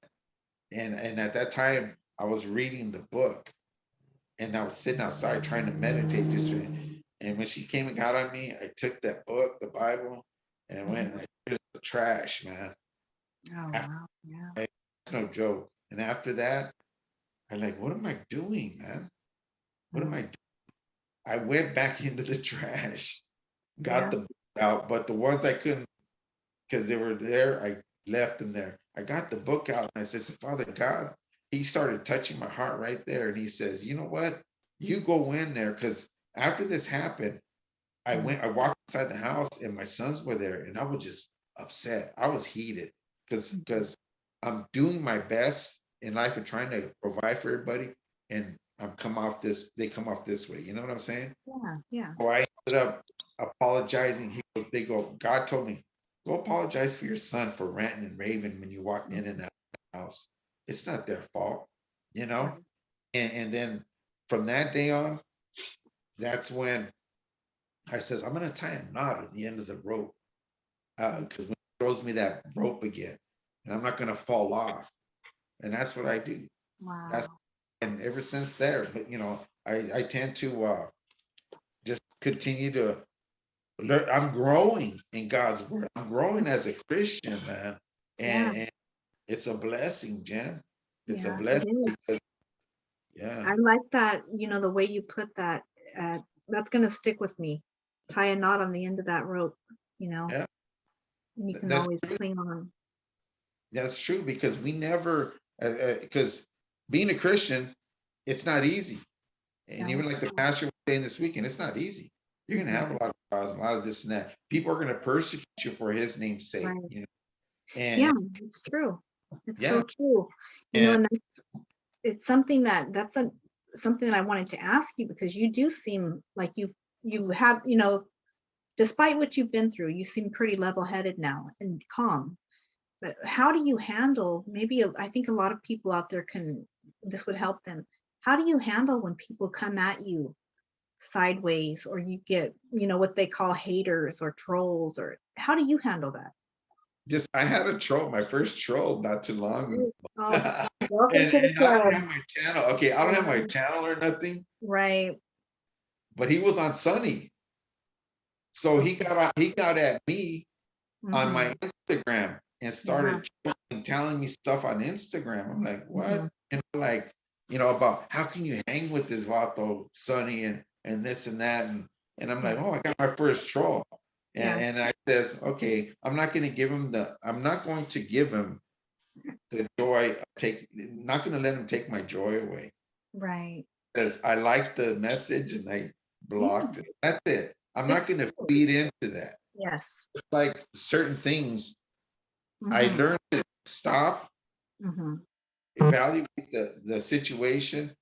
and at that time I was reading the book, and I was sitting outside trying to meditate and when she came and got on me, I took that book, the Bible, and I went Mhm. and I threw it in the trash, man. Oh, After, wow. Yeah. it's no joke. And after that, I'm like, what am I doing, man? What am Mhm. I doing? I went back into the trash, got Yeah. the book, out, but the ones I couldn't, because they were there, I left them there. I got the book out and I said, Father God, he started touching my heart right there. And he says, you know what? You go in there, because after this happened, I walked inside the house and my sons were there and I was just upset. I was heated because I'm doing my best in life and trying to provide for everybody. And they come off this way. You know what I'm saying? Yeah, yeah. So I ended up apologizing. They go, God told me, go apologize for your son for ranting and raving when you walked in and out of the house. It's not their fault, you know? Right. And then from that day on, that's when I says, I'm gonna tie a knot at the end of the rope. Because when he throws me that rope again, and I'm not gonna fall off. And that's what I do. That's Wow. and ever since there, but I tend to just continue to learn. I'm growing in God's word. I'm growing as a Christian, man. Yeah, And it's a blessing, Jen. It's a yeah, it blessing is. because yeah, I like that, the way you put that. That's gonna stick with me. Tie a knot on the end of that rope, you know, yeah, and you can that's always true. cling on. That's true because we never because being a Christian, it's not easy. And No. even like the pastor was saying this weekend, it's not easy. You're gonna have Mhm. a lot of trials, a lot of this and that. People are gonna persecute you for his name's sake, Right. And Yeah, it's true. It's yeah, so true. and And it's something something that I wanted to ask you because you do seem like you have, despite what you've been through, you seem pretty level-headed now and calm. But how do you handle maybe I think a lot of people out there this would help them. How do you handle when people come at you sideways or you get, what they call haters or trolls or how do you handle that? just I had a troll, my first troll not too long Oh, ago. welcome and to the and I don't club. have my channel. Okay, I don't have my channel or nothing, Right. but he was on Sunny. So Okay. he got at me on my Mhm. Instagram and Yeah. started telling me stuff on Instagram. I'm like, what? Mhm. Like, about how can you hang with this Vato, Sonny, and this and that, and I'm like, Yeah. oh, I got my first troll, Yeah. and I says, okay, I'm not going to give him the joy. Not going to let him take my joy away Right. because I like the message and I Yeah. blocked it. That's it. I'm Good not for going to you. feed into that. Yes. It's like certain things I Mhm. learned to stop, Mhm. evaluate the situation,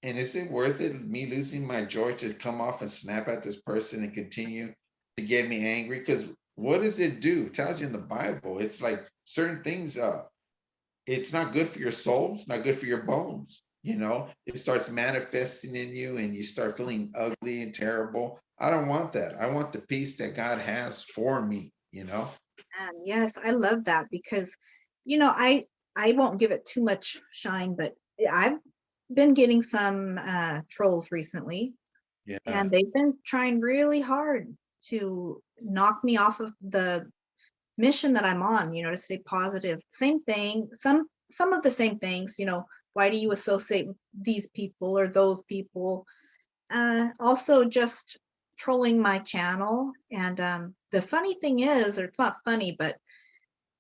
and is it worth it, me losing my joy to come off and snap at this person and continue to get me angry? Because what does it do? It tells you in the Bible. It's like certain things, it's not good for your soul, it's not good for your bones. It starts manifesting in you and you start feeling ugly and terrible. I don't want that. I want the peace that God has for me. And yes, I love that because, I won't give it too much shine, but I've been getting some trolls recently, Yeah. and they've been trying really hard to knock me off of the mission that I'm on, to stay positive. Same thing, some of the same things, why do you associate with these people or those people? Also just trolling my channel. And the funny thing is, or it's not funny, but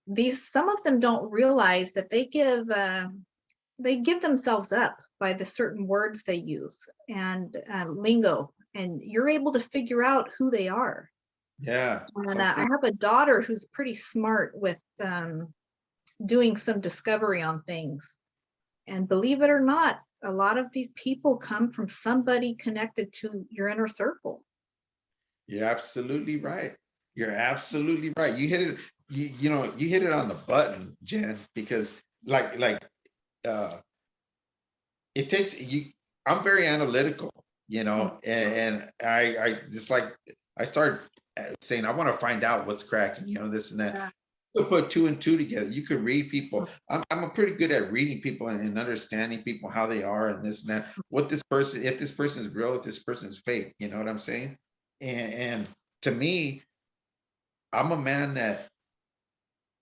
these some of them don't realize that they give themselves up by the certain words they use and lingo, and you're able to figure out who they are. Yeah. And I Something. have a daughter who's pretty smart with doing some discovery on things. And believe it or not, a lot of these people come from somebody connected to your inner circle. You're absolutely right. You're absolutely right. You hit it, you hit it on the button, Jen, because uh it takes you I'm very analytical, Mm. and I just like I start saying I want to find out what's cracking, this and that. Yeah. You could put two and two together. You could read people. I'm a pretty good at reading people and understanding people how they are and this and that. What this person, if this person is real, if this person is fake, you know what I'm saying? And to me, I'm a man that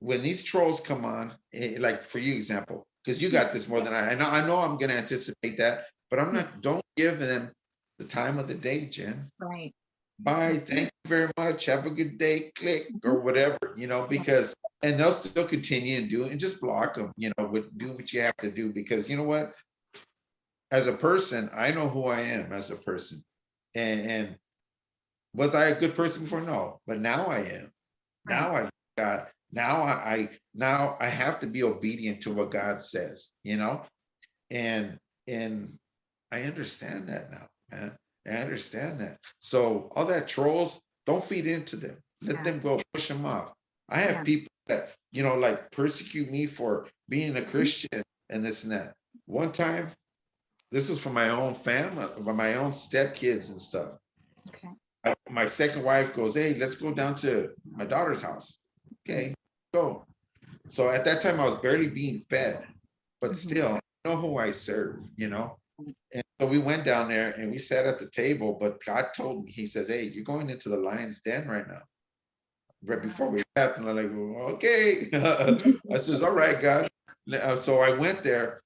when these trolls come on, like for you example, because you got this more than I know I'm gonna anticipate that, but I'm Yeah. not, don't give them the time of the day, Jen. Right. bye, thank you very much, have a good day, click, or whatever, because, and they'll still continue and do it, and just block them, do what you have to do, because you know what? As a person, I know who I am as a person. And was I a good person before? No, but now I am. Right. Now I God. Now I have to be obedient to what God says, and and I understand that now, man. I understand that. So all that trolls, don't feed into them. Let Yeah. them go, push them off. I have Yeah. people that, like persecute me for being a Christian and this and that. One time, this was for my own family, my own stepkids and stuff. Okay. My second wife goes, "Hey, let's go down to my daughter's house." Okay, go. So at that time, I was barely being fed, but Mhm. still, I know who I serve. And so we went down there and we sat at the table, but God told me, He says, "Hey, you're going into the lion's den right now." Right before we left, and I'm like, "Well, okay." I says, "All right, God." So I went there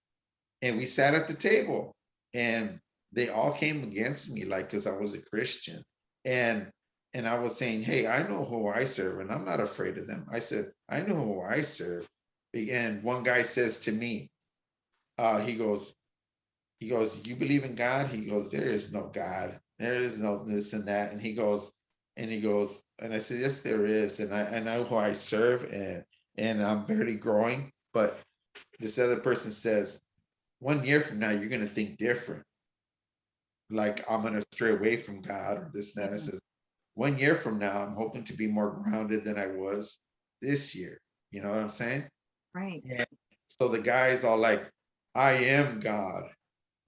and we sat at the table, and they all came against me, like, because I was a Christian. And I was saying, "Hey, I know who I serve, and I'm not afraid of them." I said, "I know who I serve." And one guy says to me, he goes, "You believe in God?" He goes, "There is no God. There is no this and that." And I said, "Yes, there is. And I know who I serve, and I'm barely growing." But this other person says, 1 year from now, you're going to think different. Like, I'm going to stray away from God or this and that. I Mhm. says, 1 year from now, I'm hoping to be more grounded than I was this year. You know what I'm saying? Right. And so the guy's all like, "I am God."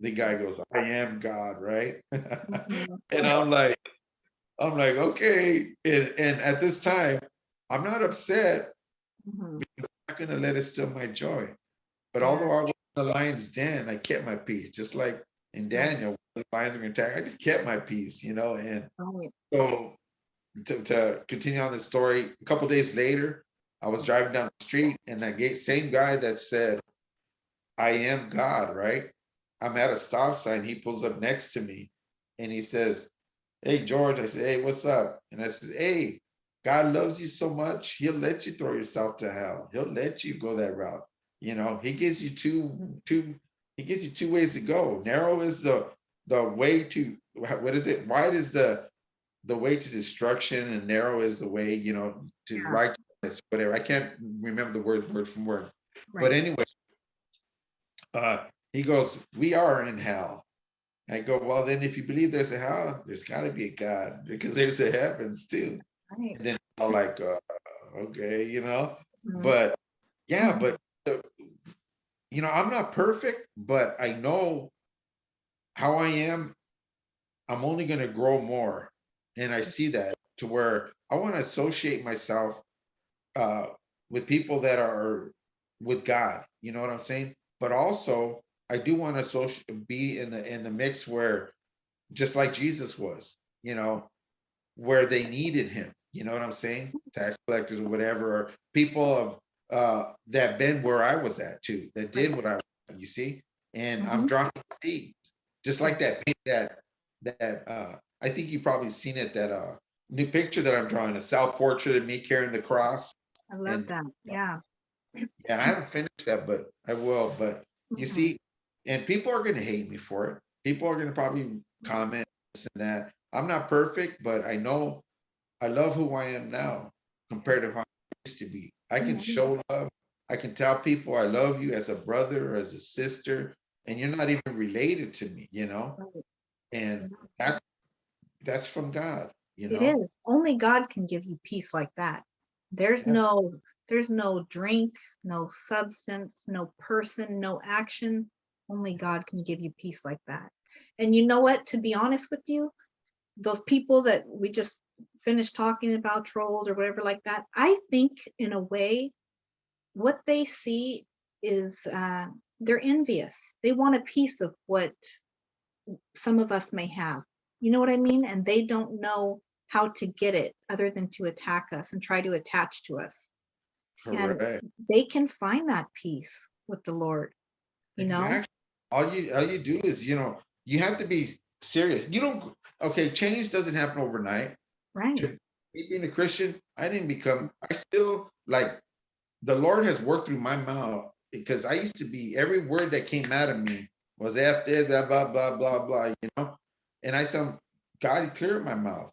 The guy goes, "I am God," right? Mhm. And I'm like, okay. And at this time, I'm not upset. Mhm. I'm not going to let it steal my joy. But Yeah. although I was in the lion's den, I kept my peace. Just like in Right. Daniel, the lions were going to attack, I just kept my peace. And Right. so to continue on the story, a couple days later, I was driving down the street, and that same guy that said, "I am God," right? I'm at a stop sign. He pulls up next to me and he says, "Hey, George." I said, "Hey, what's up?" And I said, "Hey, God loves you so much, He'll let you throw yourself to hell. He'll let you go that route. He gives you he gives you two ways to go. Narrow is the way to, what is it? Wide is the way to destruction, and narrow is the way, to Yeah. righteousness, whatever. I can't remember the word from word. But Right. anyway, he goes, "We are in hell." I go, "Well, then if you believe there's a hell, there's got to be a God, because there's a heavens too." Right. And then I'm like, okay. Mhm. But yeah, but uh, I'm not perfect, but I know how I am. I'm only going to grow more. And I see that, to where I want to associate myself uh, with people that are with God. You know what I'm saying? But also, I do want to be in the mix where, just like Jesus was, where they needed him. You know what I'm saying? Tax collectors or whatever, or people of that been where I was at too, that Right. did what you see, and I'm Mhm. dropping seeds, just Yeah. like that. I think you probably seen it. That new picture that I'm drawing, a self portrait of me carrying the cross, I love and that. Yeah. yeah, I haven't finished that, but I will. But you Mhm. see, and people are going to hate me for it. People are going to probably comment this and that. I'm not perfect, but I know I love who I am now compared to how I used to be. I can Amen. show love. I can tell people I love you as a brother or as a sister, and you're not even related to me. Right. And Yeah. that's from God, you It know. is. Only God can give you peace like that. There's Yeah, no there's no drink, no substance, no person, no action. Only God can give you peace like that. And you know what? To be honest with you, those people that we just finished talking about, trolls or whatever like that, I think in a way what they see is they're envious. They want a piece of what some of us may have. You know what I mean? And they don't know how to get it other than to attack us and try to attach to us. And correct. they can find that peace with the Lord, you know? Exactly. All you do is, you have to be. serious. You don't, okay, change doesn't happen overnight. Right. To me being a Christian, I didn't become, I still like the Lord has worked through my mouth because I used to be every word that came out of me was F this, blah, blah, blah, blah, blah, And I said, God cleared my mouth,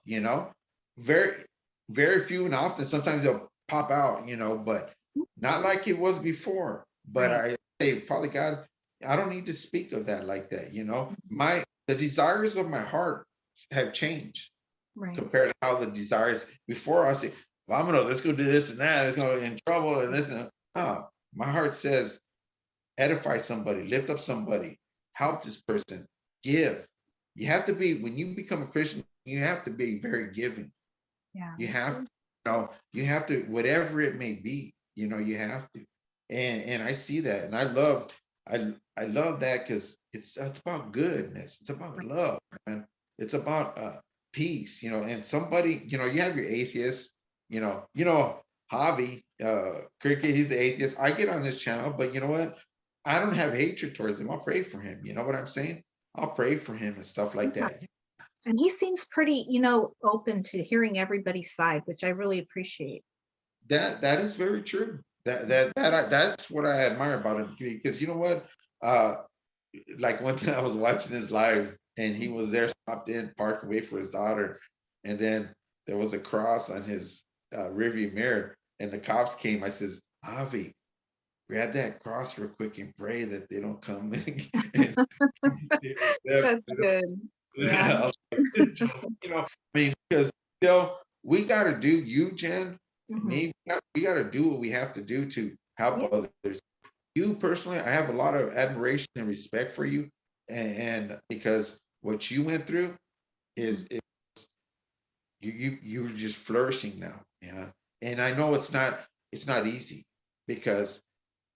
Very, very few and often, sometimes they'll pop out, but not like it was before. But Right. I say, Father God, I don't need to speak of that like that. The desires of my heart have changed Right. compared to how the desires before. I say, well, let's go do this and that. It's gonna be in trouble and this and that. No, my heart says, edify somebody, lift up somebody, help this person, give. You have to be, when you become a Christian, you have to be very giving. Yeah. You have to, you have to, whatever it may be, you have to. And I see that. And I love that because it's about goodness. It's about Right. love, man. It's about peace, and somebody, you have your atheists, Javi, Cricket, he's the atheist. I get on this channel, but you know what? I don't have hatred towards him. I'll pray for him. You know what I'm saying? I'll pray for him and stuff like Yeah. that. And he seems pretty, open to hearing everybody's side, which I really appreciate. That is very true. That's what I admire about him because you know what? Like one time I was watching his live and he was there, stopped in, parked away for his daughter, and then there was a cross on his rearview mirror, and the cops came. I says, Javi, grab that cross real quick and pray that they don't come and That's good. Yeah. I was like, this joke, I mean, because still we got to do you, Jen, and Hmm. me. We got to do what we have to do to help Yeah. others. You personally, I have a lot of admiration and respect for you, and because what you went through Mhm. is you're just flourishing now, yeah. And I know it's not easy because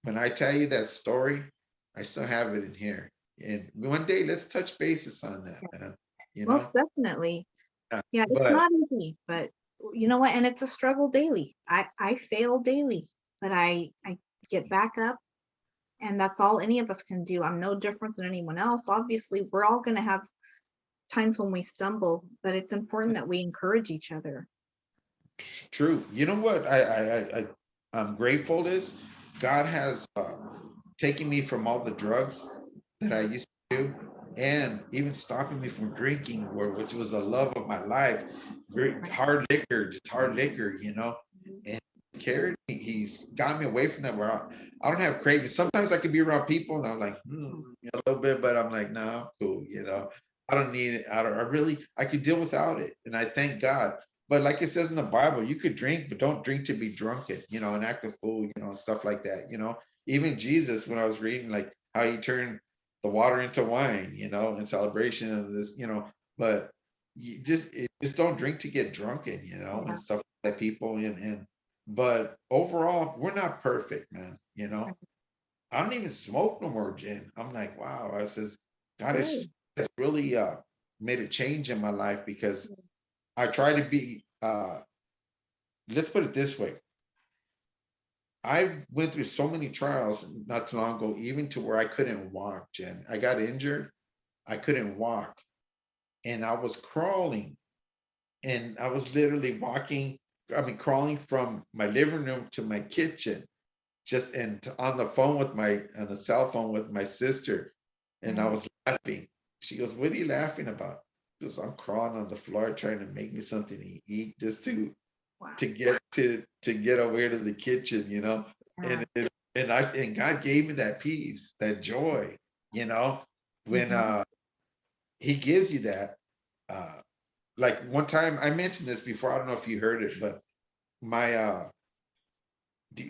when I tell you that story, I still have it in here. And one day, let's touch bases on that, Yeah. man. You Most know, definitely. Yeah, Yeah, it's but not easy, but you know what? And it's a struggle daily. I fail daily, but I get back up, and that's all any of us can do. I'm no different than anyone else. Obviously, we're all going to have times when we stumble, but it's important that we encourage each other. true. You know what? I'm grateful is God has taken me from all the drugs that I used to do, and even stopping me from drinking, which was the love of my life. Very Right. hard liquor, just hard liquor, Mhm. and he's carried me. He's got me away from that. Where I don't have cravings. Sometimes I could be around people, and I'm like, a little bit, but I'm like, nah, I'm cool. I don't need it. I could deal without it, and I thank God. But like it says in the Bible, you could drink, but don't drink to be drunken, and act a fool, and stuff like that. Even Jesus, when I was reading, like how he turned the water into wine, in celebration of this, but just don't drink to get drunken, Yeah. and stuff like people but overall, we're not perfect, man. Right. I don't even smoke no more gin. I'm like, wow. I says, God has, Good. has really made a change in my life because I try to be let's put it this way. I went through so many trials not too long ago, even to where I couldn't walk, Jen. I got injured, I couldn't walk, and I was crawling, and I was literally walking, crawling from my living room to my kitchen, just and on the phone on the cell phone with my sister, and I Right. was laughing. She goes, "What are you laughing about?" Because I'm crawling on the floor trying to make me something to eat just Wow. to get away to the kitchen, Yeah. and and God gave me that peace, that joy, you know, when Hmm. He gives you that. Uh, like one time I mentioned this before, I don't know if you heard it, but my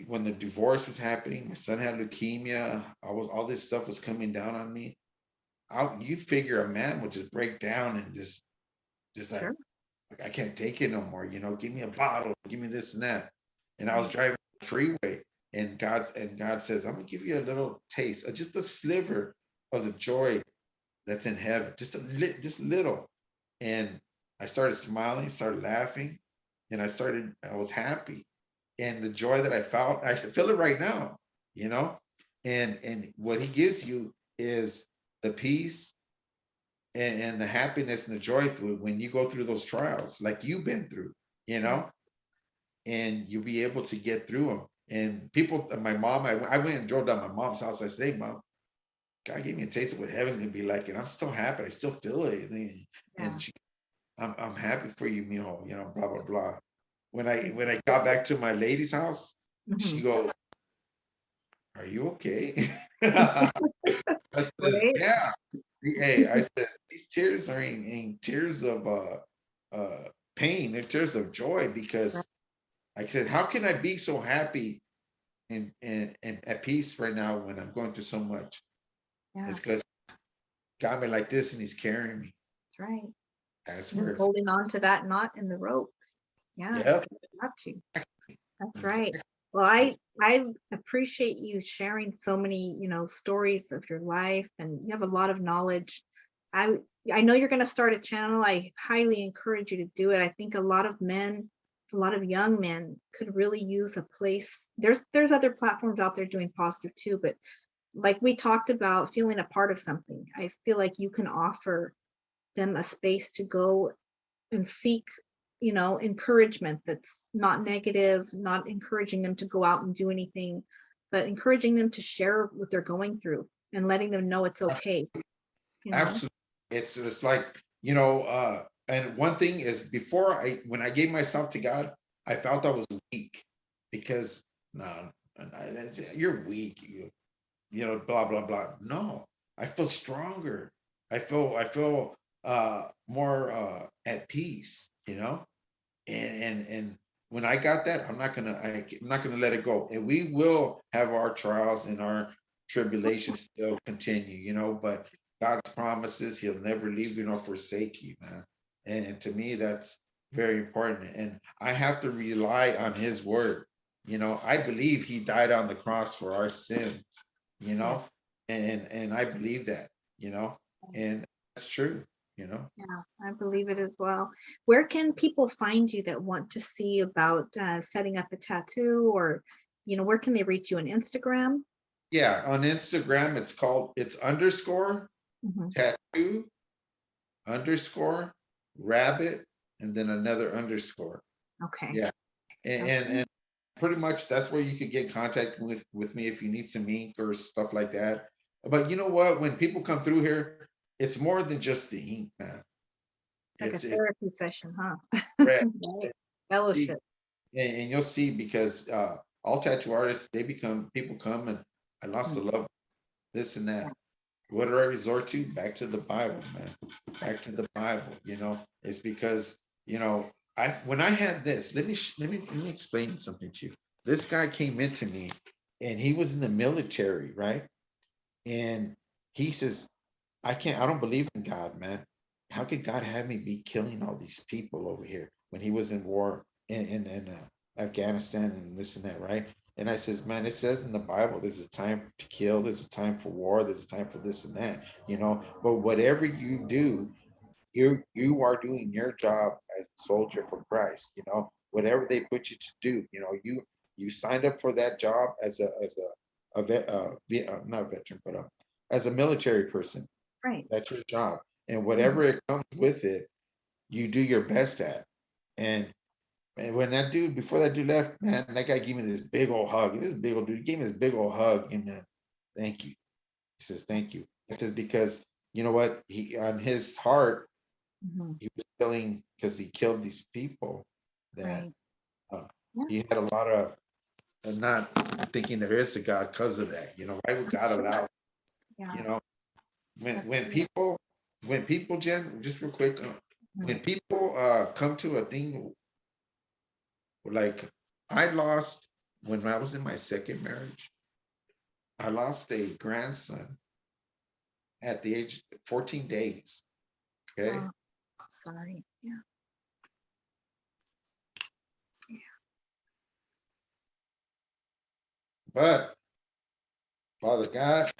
when the divorce was happening, my son had leukemia. All this stuff was coming down on me. You figure a man would just break down and just Sure. like I can't take it no more. Give me a bottle, give me this and that. And I was Right. driving the freeway, and God says, "I'm gonna give you a little taste, just a sliver of the joy that's in heaven, just little." And I started smiling, started laughing, and I was happy, and the joy that I felt, I feel it right now, you know. And what He gives you is the peace, and the happiness and the joy when you go through those trials, like you've been through, you know, and you'll be able to get through them. And people, my mom, I went and drove down my mom's house. I said, "Hey, Mom, God gave me a taste of what heaven's gonna be like, and I'm still happy. I still feel it." Yeah. And she, I'm happy for you, Mijo, you know, blah blah blah. Mm. When I got back to my lady's house, she Mhm. goes, "Are you okay?" I says, Right? "Yeah." Hey, I said, "These tears ain't tears of pain, they're tears of joy Right. because I said, how can I be so happy and at peace right now when I'm going through so much? Yeah, It's because got me like this and he's carrying me. that's right. That's You're where it's holding on to that knot in the rope. Yeah, yep, you got to. That's right. exactly. Well, I appreciate you sharing so many, stories of your life, and you have a lot of knowledge. I I know you're going to start a channel. I highly encourage you to do it. I think a lot of men, a lot of young men could really use a place. There's other platforms out there doing positive too, but like we talked about feeling a part of something. I feel like you can offer them a space to go and seek encouragement that's not negative, not encouraging them to go out and do anything, but encouraging them to share what they're going through and letting them know it's okay you know Absolutely. It's like, you know, and one thing is before when I gave myself to God, I felt I was weak because no, you're weak, you know, blah blah blah. No, I feel stronger. I feel more at peace, you know, and when I got that, I'm not gonna let it go. And we will have our trials and our tribulations still continue, you know, but God's promises, He'll never leave you nor forsake you, man. And to me, that's very important. And I have to rely on His word. You know, I believe He died on the cross for our sins, you yeah, know, and I believe that, you know, and that's true, you know. yeah, I believe it as well. Where can people find you that want to see about setting up a tattoo, or where can they reach you on Instagram? Yeah, on Instagram, it's underscore Hmm. tattoo underscore rabbit and then another underscore. Okay. Yeah, Okay. and pretty much that's where you could get in contact with me if you need some ink or stuff like that. But you know what? When people come through here, it's more than just the ink, man. It's like a It's therapy session, huh? red. Right. See, Fellowship. and you'll see because all tattoo artists people come and I lost Mm. the love, this and that. What do I resort to? Back to the Bible, man. Back to the Bible. You know, it's because you know I when I had this. Let me explain something to you. This guy came into me, and he was in the military, right? And he says, "I can't. I don't believe in God, man. How could God have me be killing all these people over here when he was in war in Afghanistan and this and that, right?" And I says, "Man, it says in the Bible, there's a time to kill, there's a time for war, there's a time for this and that, you know. But whatever you do, you are doing your job as a soldier for Christ, you know. Whatever they put you to do, you know, you signed up for that job a vet, not a veteran, but as a military person. Right. That's your job. And Mhm. whatever it comes with it, you do your best at. And when that dude, before that dude left, man, that guy gave me this big old hug. This big old dude he gave me this big old hug. And thank you. He says, thank you. He says, because you know what? He on his heart, Mhm. he was feeling because he killed these people that Right. uh, Yeah. he had a lot of not thinking there is a God because of that. You know, why would God That's it. allow, you Yeah. know, That's when it. people Jen, just real quick, Mhm. when people come to a thing like I lost when I was in my second marriage, I lost a grandson at the age of 14 days. Okay. Oh, sorry. Yeah. But Father God,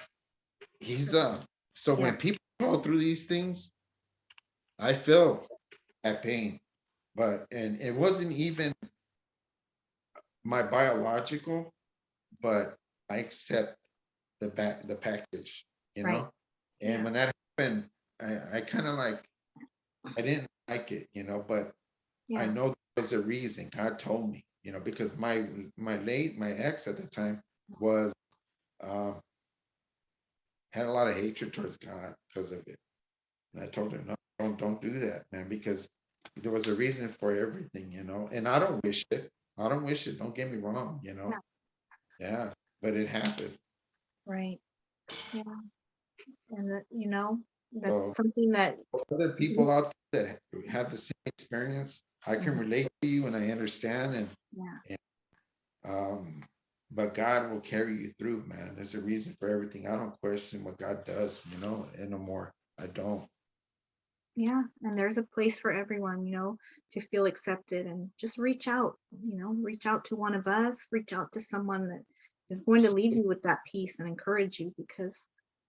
he's so Yeah. when people go through these things, I feel that pain. But and it wasn't even my biological, but I accept the package, you Right. know. And Yeah. when that happened, I kind of like, I didn't like it, but I Yeah. know there's a reason. God told me, because my ex at the time was, um, had a lot of hatred towards God because of it. And I told her, no, don't do that, man, because there was a reason for everything, and I don't wish it. I don't wish it. Don't get me wrong, Yeah. Yeah, but it happened. Right. Yeah. And So that's something that, other people out there that have the same experience, I can Mhm. relate to you and I understand, Yeah. and but God will carry you through, man. There's a reason for everything. I don't question what God does, anymore. I don't. Yeah. And there's a place for everyone, to feel accepted, and just reach out, reach out to one of us, reach out to someone that is going to leave you with that peace and encourage you, because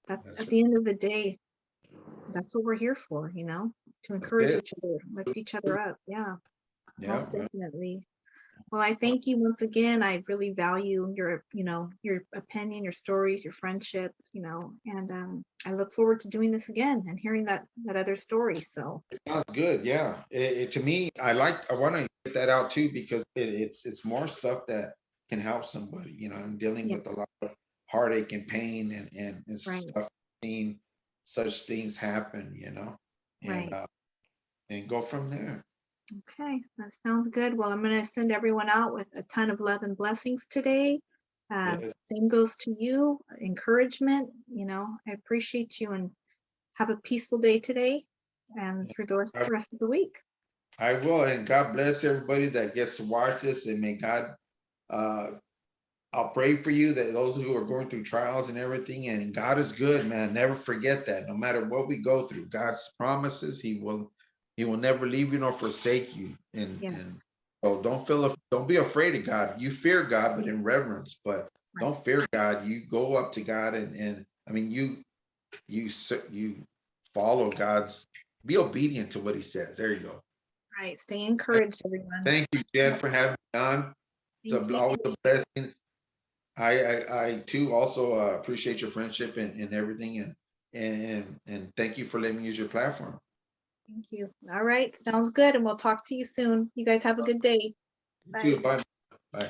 that's That's at right. the end of the day, that's what we're here for, to That's encourage it. each other, lift each other up. Yeah, Yeah, most man. definitely. Well, I thank you once again. I really value your opinion, your stories, your friendship, and I look forward to doing this again and hearing that other story. So, Sounds good. Yeah. To me, I want to get that out too because it's more stuff that can help somebody. I'm dealing yeah, with a lot of heartache and pain and right, stuff. Seeing such things happen, and right. and go from there. Okay, that sounds good. Well, I'm going to send everyone out with a ton of love and blessings today. Yes, Same goes to you, encouragement. I appreciate you, and have a peaceful day today and through the I, rest of the week. I will. And God bless everybody that gets to watch this, and may God. Uh, I'll pray for you that those who are going through trials and everything, and God is good, man. Never forget that. No matter what we go through, God's promises, He will never leave you nor forsake you. And Yes, so don't be afraid of God. You fear God, but in reverence. But right, don't fear God. You go up to God, and I mean you follow God's. Be obedient to what He says. There you go. right. Stay encouraged, everyone. Thank you, Jen, for having me on. It's Thank you. always a blessing. I too also appreciate your friendship and everything, and thank you for letting me use your platform. Thank you. All right, sounds good. And we'll talk to you soon. You guys have a good day. You Bye. too. Bye. Bye.